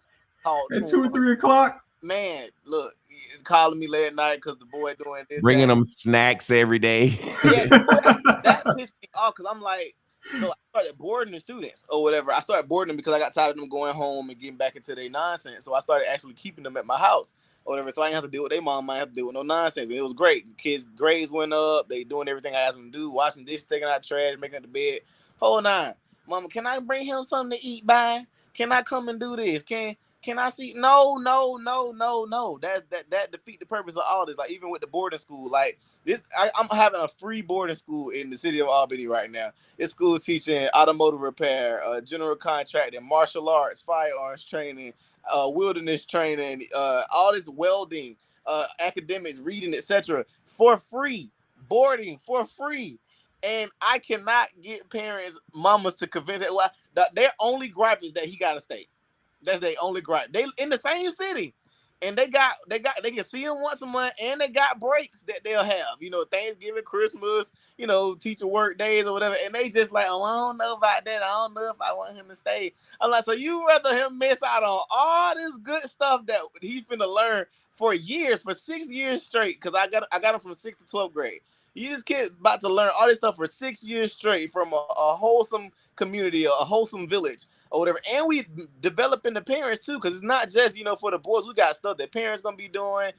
talk at to 2 or 3 o'clock. Man, look, calling me late at night because the boy doing this, bringing them snacks every day. Yeah, that pissed me off because I'm like, so I started boarding the students or whatever. I started boarding them because I got tired of them going home and getting back into their nonsense. So I started actually keeping them at my house or whatever. So I didn't have to deal with their mom. I didn't have to deal with no nonsense. And it was great. Kids' grades went up. They doing everything I asked them to do, washing dishes, taking out trash, making up the bed. Whole nine. Mama, can I bring him something to eat by? Can I come and do this? Can I see? No. That defeat the purpose of all this. Like even with the boarding school, like this, I'm having a free boarding school in the city of Albany right now. This school is teaching automotive repair, general contracting, martial arts, firearms training, wilderness training, all this welding, academics, reading, etc. for free, boarding for free. And I cannot get parents, mamas to convince it. Well, their only gripe is that he got to stay. That's their only gripe. They in the same city, and they can see him once a month, and they got breaks that they'll have. Thanksgiving, Christmas, teacher work days or whatever. And they just like, oh, I don't know about that. I don't know if I want him to stay. I'm like, so you rather him miss out on all this good stuff that he's finna learn for years, for 6 years straight? Because I got him from 6th to 12th grade. This kid about to learn all this stuff for 6 years straight from a wholesome community, a wholesome village, or whatever. And we developing the parents too, because it's not just for the boys. We got stuff that parents gonna be doing.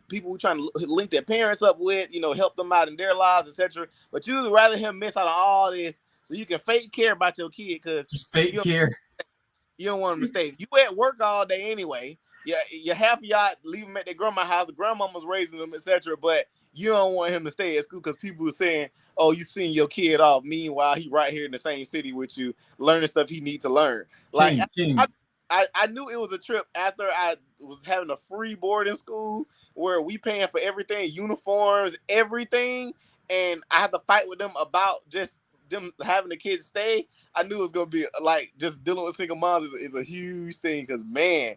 People we trying to link their parents up with, help them out in their lives, etc. But you'd rather him miss out on all this so you can fake care about your kid, because just fake care. You don't want them to stay. You at work all day anyway. You half of y'all leave them at their grandma's house. The grandmama's raising them, etc. But you don't want him to stay at school because people are saying, oh, you seen your kid off. Meanwhile, he right here in the same city with you, learning stuff he needs to learn. Like, I knew it was a trip after I was having a free boarding school where we paying for everything, uniforms, everything. And I had to fight with them about just them having the kids stay. I knew it was going to be like just dealing with single moms is a huge thing because, man,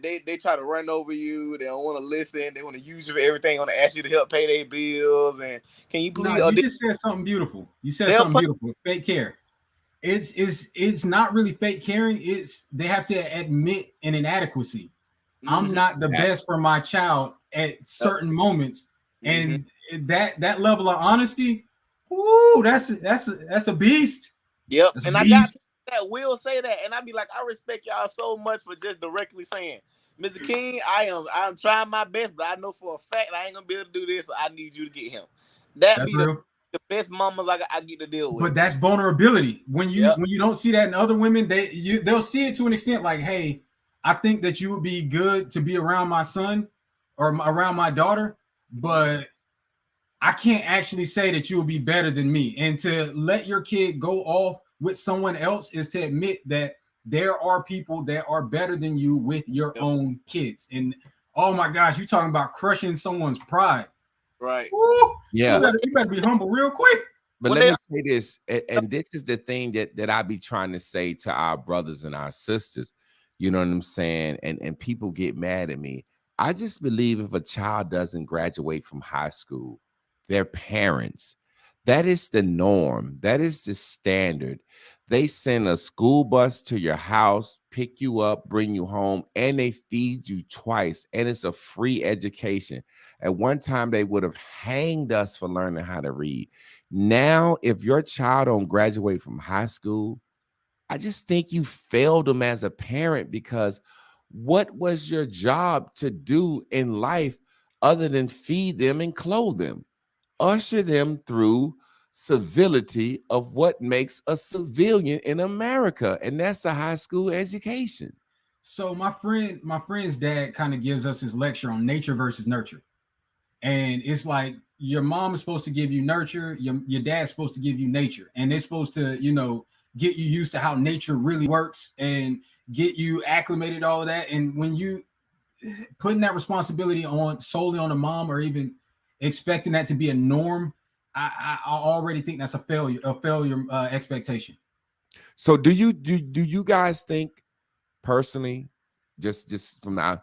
they try to run over you. They don't want to listen. They want to use you for everything. Want to ask you to help pay their bills. And can you please? You just said something beautiful. You said something beautiful. Fake care. It's not really fake caring. It's they have to admit an inadequacy. Mm-hmm. I'm not the best for my child at certain moments, and that level of honesty, ooh, that's a beast. Yep, that's and I got that will say that, and I'd be like, I respect y'all so much for just directly saying, Mr. King, I'm trying my best, but I know for a fact I ain't gonna be able to do this. So I need you to get him. That's be the best mamas I get to deal with. But that's vulnerability. When you don't see that in other women, they'll see it to an extent. Like, hey, I think that you would be good to be around my son or around my daughter, but I can't actually say that you will be better than me. And to let your kid go off with someone else is to admit that there are people that are better than you with your own kids. And oh my gosh, you're talking about crushing someone's pride. Right. Woo, you better be humble real quick. But when let they me say this, and this is the thing that I be trying to say to our brothers and our sisters. You know what I'm saying? And people get mad at me. I just believe if a child doesn't graduate from high school, their parents, that is the norm. That is the standard. They send a school bus to your house, pick you up, bring you home, and they feed you twice. And it's a free education. At one time, they would have hanged us for learning how to read. Now, if your child don't graduate from high school, I just think you failed them as a parent, because what was your job to do in life other than feed them and clothe them? Usher them through civility of what makes a civilian in America, and that's a high school education. So my friend's dad kind of gives us his lecture on nature versus nurture. And it's like your mom is supposed to give you nurture, your dad's supposed to give you nature, and they're supposed to, get you used to how nature really works and get you acclimated all of that. And when you putting that responsibility on solely on the mom, or even expecting that to be a norm, I already think that's a failure expectation. So do you guys think personally, just from now,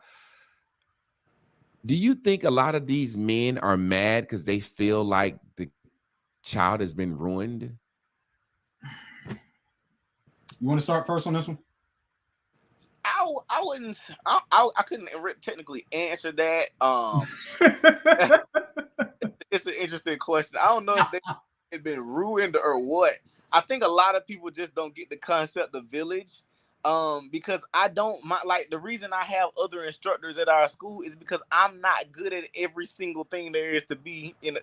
do you think a lot of these men are mad because they feel like the child has been ruined? You want to start first on this one? I wouldn't I couldn't technically answer that. It's an interesting question. I don't know if they've been ruined or what. I think a lot of people just don't get the concept of village. Because I don't like the reason I have other instructors at our school is because I'm not good at every single thing there is to be in,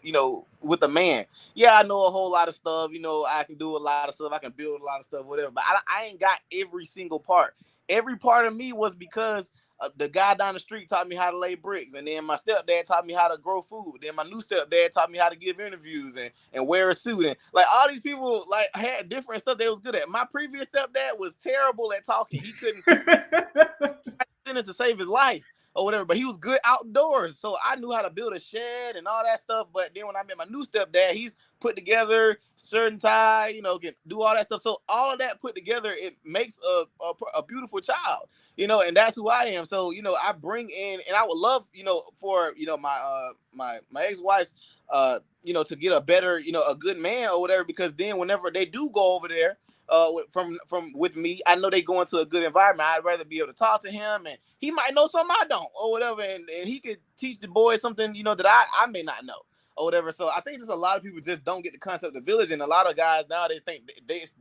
with a man. Yeah, I know a whole lot of stuff. I can do a lot of stuff. I can build a lot of stuff, whatever. But I ain't got every single part. Every part of me was because the guy down the street taught me how to lay bricks, and then my stepdad taught me how to grow food. Then my new stepdad taught me how to give interviews and wear a suit. And like all these people like had different stuff they was good at. My previous stepdad was terrible at talking. He couldn't sentence to save his life or whatever, but he was good outdoors. So I knew how to build a shed and all that stuff. But then when I met my new stepdad, he's put together certain tie, can do all that stuff. So all of that put together, it makes a beautiful child, and that's who I am. So, I bring in, and I would love, for, my ex-wife's, to get a better, a good man or whatever, because then whenever they do go over there, from with me, I know they go into a good environment. I'd rather be able to talk to him, and he might know something I don't or whatever, and he could teach the boys something, that I may not know or whatever. So I think just a lot of people just don't get the concept of village, and a lot of guys nowadays think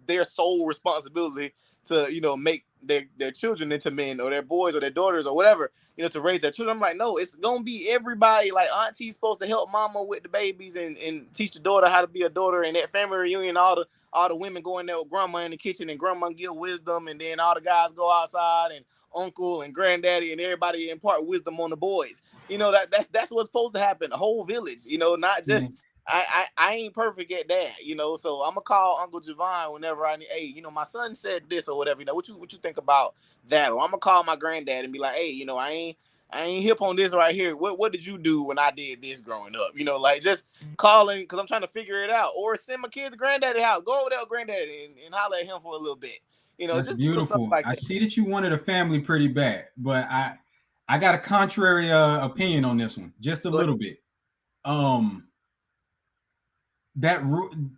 their sole responsibility to, make their children into men, or their boys or their daughters or whatever, to raise their children. I'm like, no, it's gonna be everybody. Like auntie's supposed to help mama with the babies and teach the daughter how to be a daughter, and that family reunion, all the women go in there with grandma in the kitchen, and grandma give wisdom, and then all the guys go outside, and uncle and granddaddy and everybody impart wisdom on the boys. That's what's supposed to happen. The whole village, not just I ain't perfect at that, So I'm gonna call Uncle Javon whenever I need. Hey, my son said this or whatever. What you think about that? Or I'm gonna call my granddad and be like, hey, I ain't hip on this right here. What did you do when I did this growing up? Like just calling because I'm trying to figure it out. Or send my kid to granddaddy's house. Go over there with granddaddy and holler at him for a little bit. That's Just little stuff beautiful. like I that. see that you wanted a family pretty bad, but I got a contrary opinion on this one, just a little bit.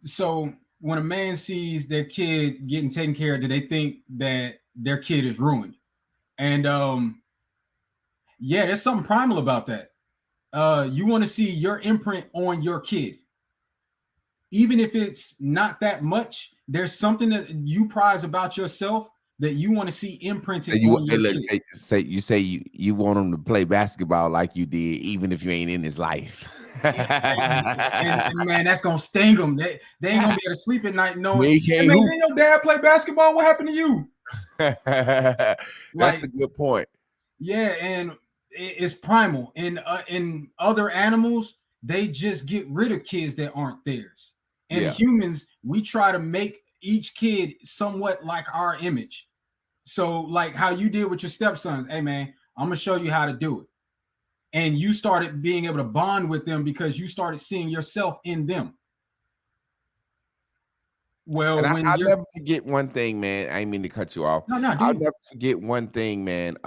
So when a man sees their kid getting taken care of, do they think that their kid is ruined? And yeah, there's something primal about that. You want to see your imprint on your kid, even if it's not that much. There's something that you prize about yourself that you want to see imprinted on your kid. You want him to play basketball like you did, even if you ain't in his life. and man, that's gonna sting them. They ain't gonna be able to sleep at night knowing, hey, man, didn't your dad play basketball? What happened to you? That's a good point. Yeah, and it's primal. In other animals, they just get rid of kids that aren't theirs. And humans, we try to make each kid somewhat like our image. So, like how you did with your stepsons, hey man, I'm gonna show you how to do it. And you started being able to bond with them because you started seeing yourself in them. Well, And when I'll you're never forget one thing, man. I ain't mean to cut you off. no, I'll dude. never forget one thing, man.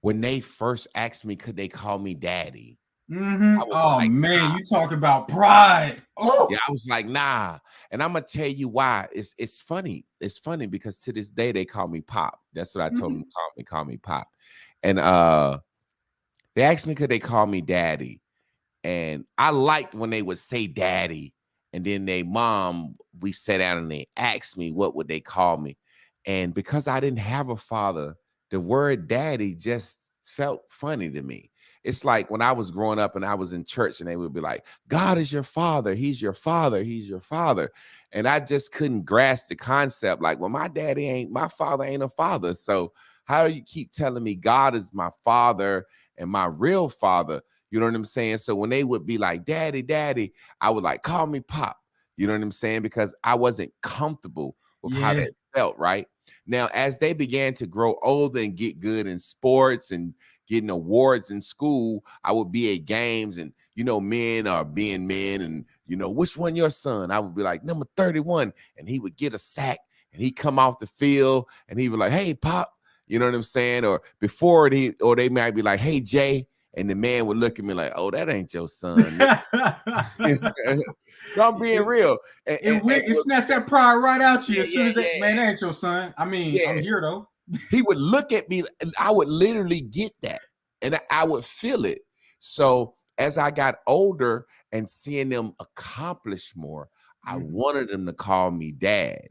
When they first asked me, could they call me daddy? I was Oh like, man, you talk about pride. yeah, Oh, I was like, nah. And I'm gonna tell you why. It's funny. It's funny because to this day they call me Pop. That's what I told them. Call me Pop. And they asked me, could they call me daddy? And I liked when they would say daddy, and then they mom, we sat down and they asked me what would they call me. And because I didn't have a father, the word daddy just felt funny to me. It's like when I was growing up and I was in church and they would be like, God is your father, he's your father, he's your father. And I just couldn't grasp the concept. Like, well, my father ain't a father. So how do you keep telling me God is my father and my real father? You know what I'm saying? So when they would be like, daddy, daddy, I would like, call me Pop. You know what I'm saying? Because I wasn't comfortable with how yeah. that felt, right? Now, as they began to grow older and get good in sports and getting awards in school, I would be at games and, men are being men and, which one your son? I would be like, number 31. And he would get a sack and he'd come off the field and he would like, hey, Pop. You know what I'm saying? Or before they might be like, hey, Jay. And the man would look at me like, oh, that ain't your son. No, I'm being real. It snatched that pride right out you Yeah, as soon yeah, as that yeah. man, that ain't your son. I mean, I'm Yeah. here though. He would look at me and I would literally get that. And I would feel it. So as I got older and seeing them accomplish more, I wanted them to call me dad.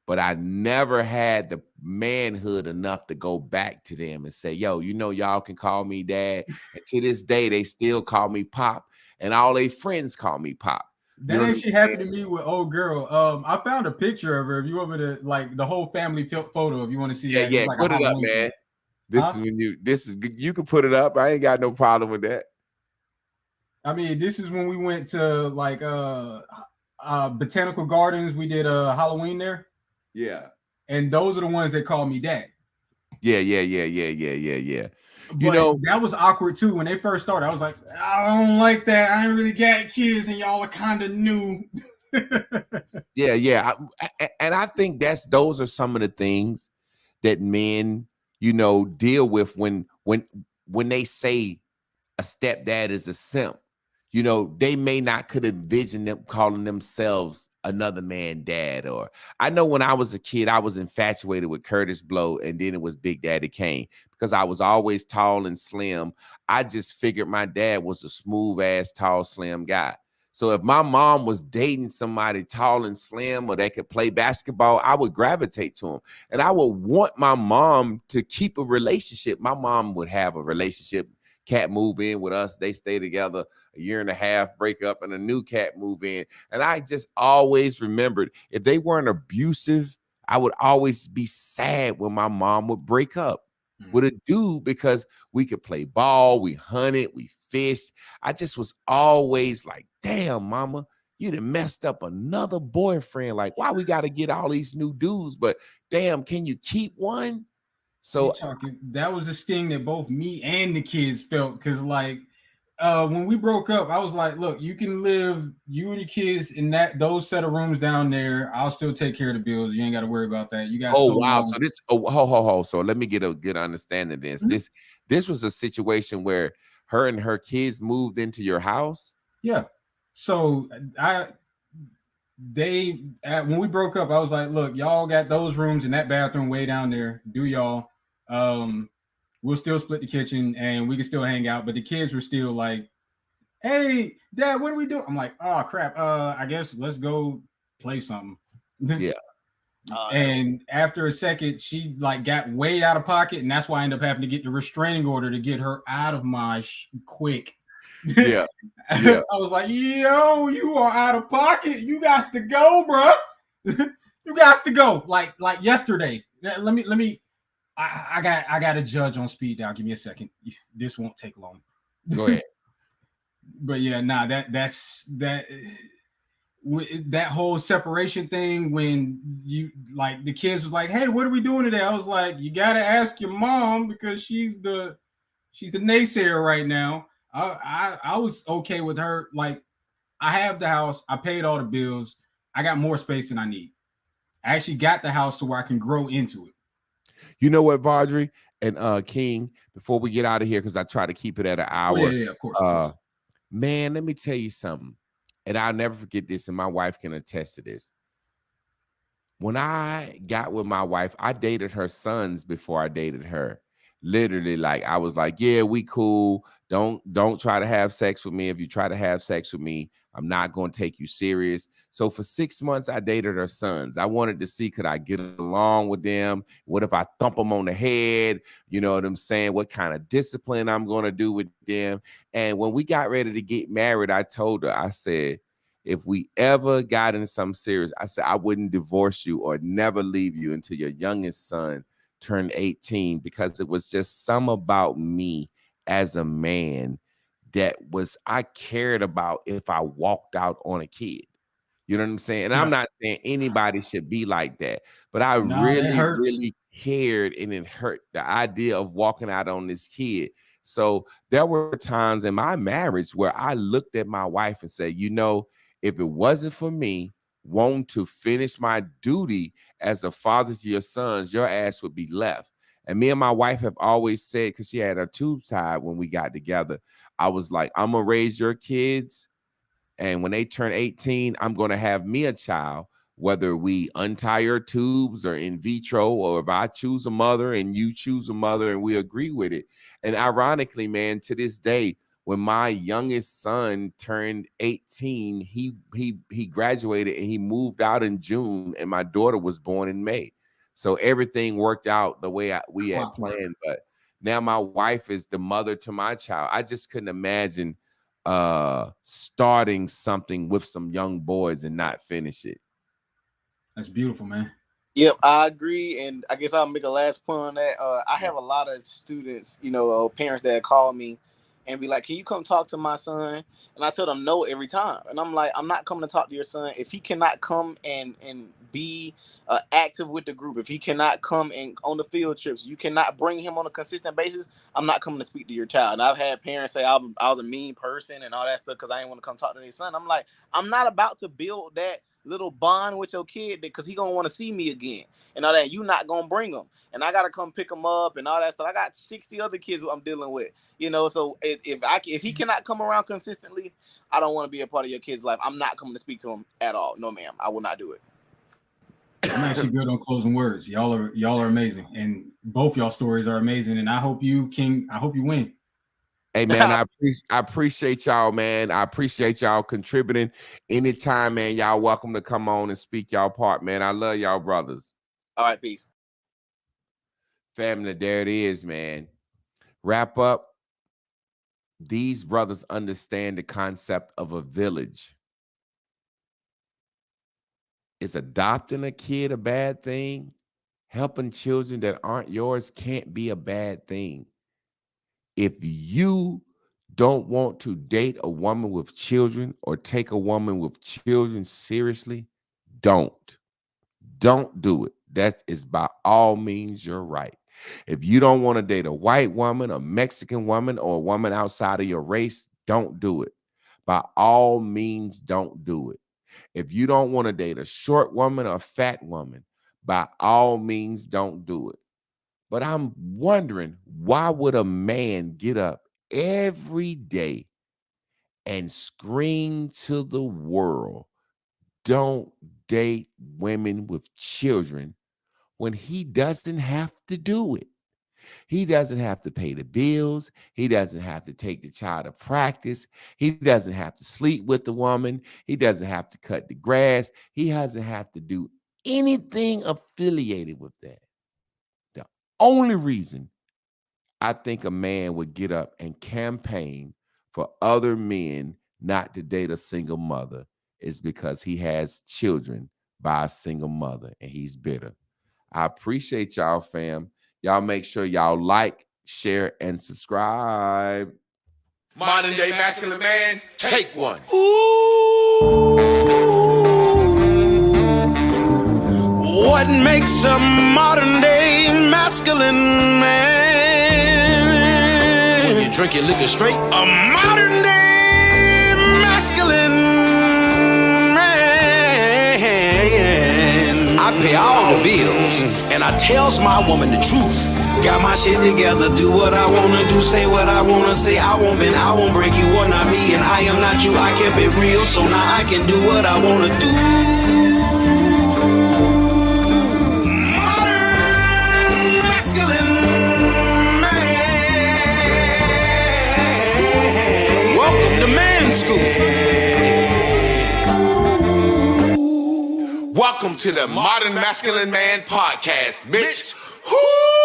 But I never had the manhood enough to go back to them and say, yo, y'all can call me dad. And to this day, they still call me Pop. And all their friends call me Pop. You That know what I'm actually saying? happened to me with old girl. I found a picture of her. If you want me to, like, the whole family photo, if you want to see Yeah, that, it was yeah. like a Put it up, Halloween man. thing. Huh? You can put it up. I ain't got no problem with that. I mean, this is when we went to like botanical gardens. We did Halloween there, Yeah. and those are the ones that called me dad. Yeah. You But know, that was awkward too when they first started. I was like, I don't like that. I ain't really got kids, and y'all are kind of new. yeah. And I think those are some of the things that men, deal with when they say a stepdad is a simp. They may not could envision them calling themselves another man dad. Or I know when I was a kid, I was infatuated with Curtis Blow, and then it was Big Daddy Kane because I was always tall and slim. I just figured my dad was a smooth ass, tall, slim guy. So if my mom was dating somebody tall and slim or that could play basketball, I would gravitate to him. And I would want my mom to keep a relationship. My mom would have a relationship. Cat move in with us. They stay together a year and a half, break up, and a new cat move in. And I just always remembered if they weren't abusive, I would always be sad when my mom would break up with a dude because we could play ball, we hunted, we fished. I just was always like, damn, mama, you done messed up another boyfriend. Like, why we got to get all these new dudes? But damn, can you keep one? You So, talking that was a sting that both me and the kids felt because like when we broke up, I was like, look, you can live you and your kids in those set of rooms down there. I'll still take care of the bills. You ain't got to worry about that. You got oh so wow. long. So this ho. So let me get a good understanding of this. Mhm. This was a situation where her and her kids moved into your house. Yeah. So when we broke up, I was like, look, y'all got those rooms and that bathroom way down there. Do y'all. We'll still split the kitchen and we can still hang out. But the kids were still like, hey, Dad, what are we doing? I'm like, oh crap. I guess let's go play something. Yeah. And after a second, she like got way out of pocket, and that's why I ended up having to get the restraining order to get her out of my quick. Yeah. Yeah. I was like, yo, you are out of pocket. You got to go, bro. You got to go. Like yesterday. Let me. I got a judge on speed dial. Give me a second. This won't take long. Go ahead. But yeah, nah, that's that whole separation thing when you like the kids was like, hey, what are we doing today? I was like, you got to ask your mom because she's the naysayer right now. I was okay with her. Like, I have the house, I paid all the bills, I got more space than I need. I actually got the house to where I can grow into it. You know what, Vardry and King, before we get out of here, because I try to keep it at an hour. Oh, yeah, of course. Man, let me tell you something. And I'll never forget this, and my wife can attest to this. When I got with my wife, I dated her sons before I dated her. Literally, like I was like, yeah, we cool. Don't try to have sex with me. If you try to have sex with me, I'm not going to take you serious. So for 6 months, I dated her sons. I wanted to see, could I get along with them? What if I thump them on the head? You know what I'm saying? What kind of discipline I'm going to do with them? And when we got ready to get married, I told her, I said, if we ever got in some serious, I said, I wouldn't divorce you or never leave you until your youngest son turned 18, because it was just some about me as a man that was, I cared about if I walked out on a kid. You know what I'm saying? And I'm not saying anybody should be like that, but I really cared, and it hurt the idea of walking out on this kid. So there were times in my marriage where I looked at my wife and said, you know, if it wasn't for me wanting to finish my duty as a father to your sons, your ass would be left. And me and my wife have always said, because she had her tubes tied when we got together, I was like, I'm going to raise your kids, and when they turn 18, I'm going to have me a child, whether we untie your tubes or in vitro, or if I choose a mother and you choose a mother and we agree with it. And ironically, man, to this day, when my youngest son turned 18, he graduated and he moved out in June, and my daughter was born in May. So everything worked out the way we had planned. But now my wife is the mother to my child. I just couldn't imagine starting something with some young boys and not finish it. That's beautiful, man. Yep, I agree, and I guess I'll make a last point on that. I have a lot of students, parents that call me and be like, can you come talk to my son? And I tell them no every time. And I'm like, I'm not coming to talk to your son. If he cannot come and be active with the group, if he cannot come and on the field trips, you cannot bring him on a consistent basis, I'm not coming to speak to your child. And I've had parents say I was a mean person and all that stuff because I didn't want to come talk to their son. I'm like, I'm not about to build that little bond with your kid because he gonna want to see me again and all that. You not gonna bring him, and I gotta come pick him up and all that stuff. I got 60 other kids who I'm dealing with, So if he cannot come around consistently, I don't want to be a part of your kid's life. I'm not coming to speak to him at all. No, ma'am, I will not do it. I'm actually good on closing words. Y'all are amazing, and both y'all stories are amazing. And I hope you win. Hey, man, I appreciate y'all, man. I appreciate y'all contributing. Anytime, man, y'all welcome to come on and speak y'all part, man. I love y'all, brothers. All right, peace. Family, there it is, man. Wrap up. These brothers understand the concept of a village. Is adopting a kid a bad thing? Helping children that aren't yours can't be a bad thing. If you don't want to date a woman with children or take a woman with children seriously, don't do it. That is by all means your right. If you don't want to date a white woman, a Mexican woman, or a woman outside of your race, don't do it. By all means, don't do it. If you don't want to date a short woman or a fat woman, by all means, don't do it. But I'm wondering, why would a man get up every day and scream to the world, don't date women with children, when he doesn't have to do it? He doesn't have to pay the bills. He doesn't have to take the child to practice. He doesn't have to sleep with the woman. He doesn't have to cut the grass. He doesn't have to do anything affiliated with that. The only reason I think a man would get up and campaign for other men not to date a single mother is because he has children by a single mother and he's bitter. I appreciate y'all, fam. Y'all make sure y'all like, share, and subscribe. Modern day masculine man, take one. What makes a modern day masculine man? When you drink your liquor straight, a modern day masculine man. I pay all the bills. And I tells my woman the truth. Got my shit together, do what I wanna do, say what I wanna say. I won't bend, I won't break, you are not me, and I am not you. I kept it real, so now I can do what I wanna do. Modern masculine man. Welcome to Man School. Welcome to the Modern Masculine Man Podcast, bitch. Woo!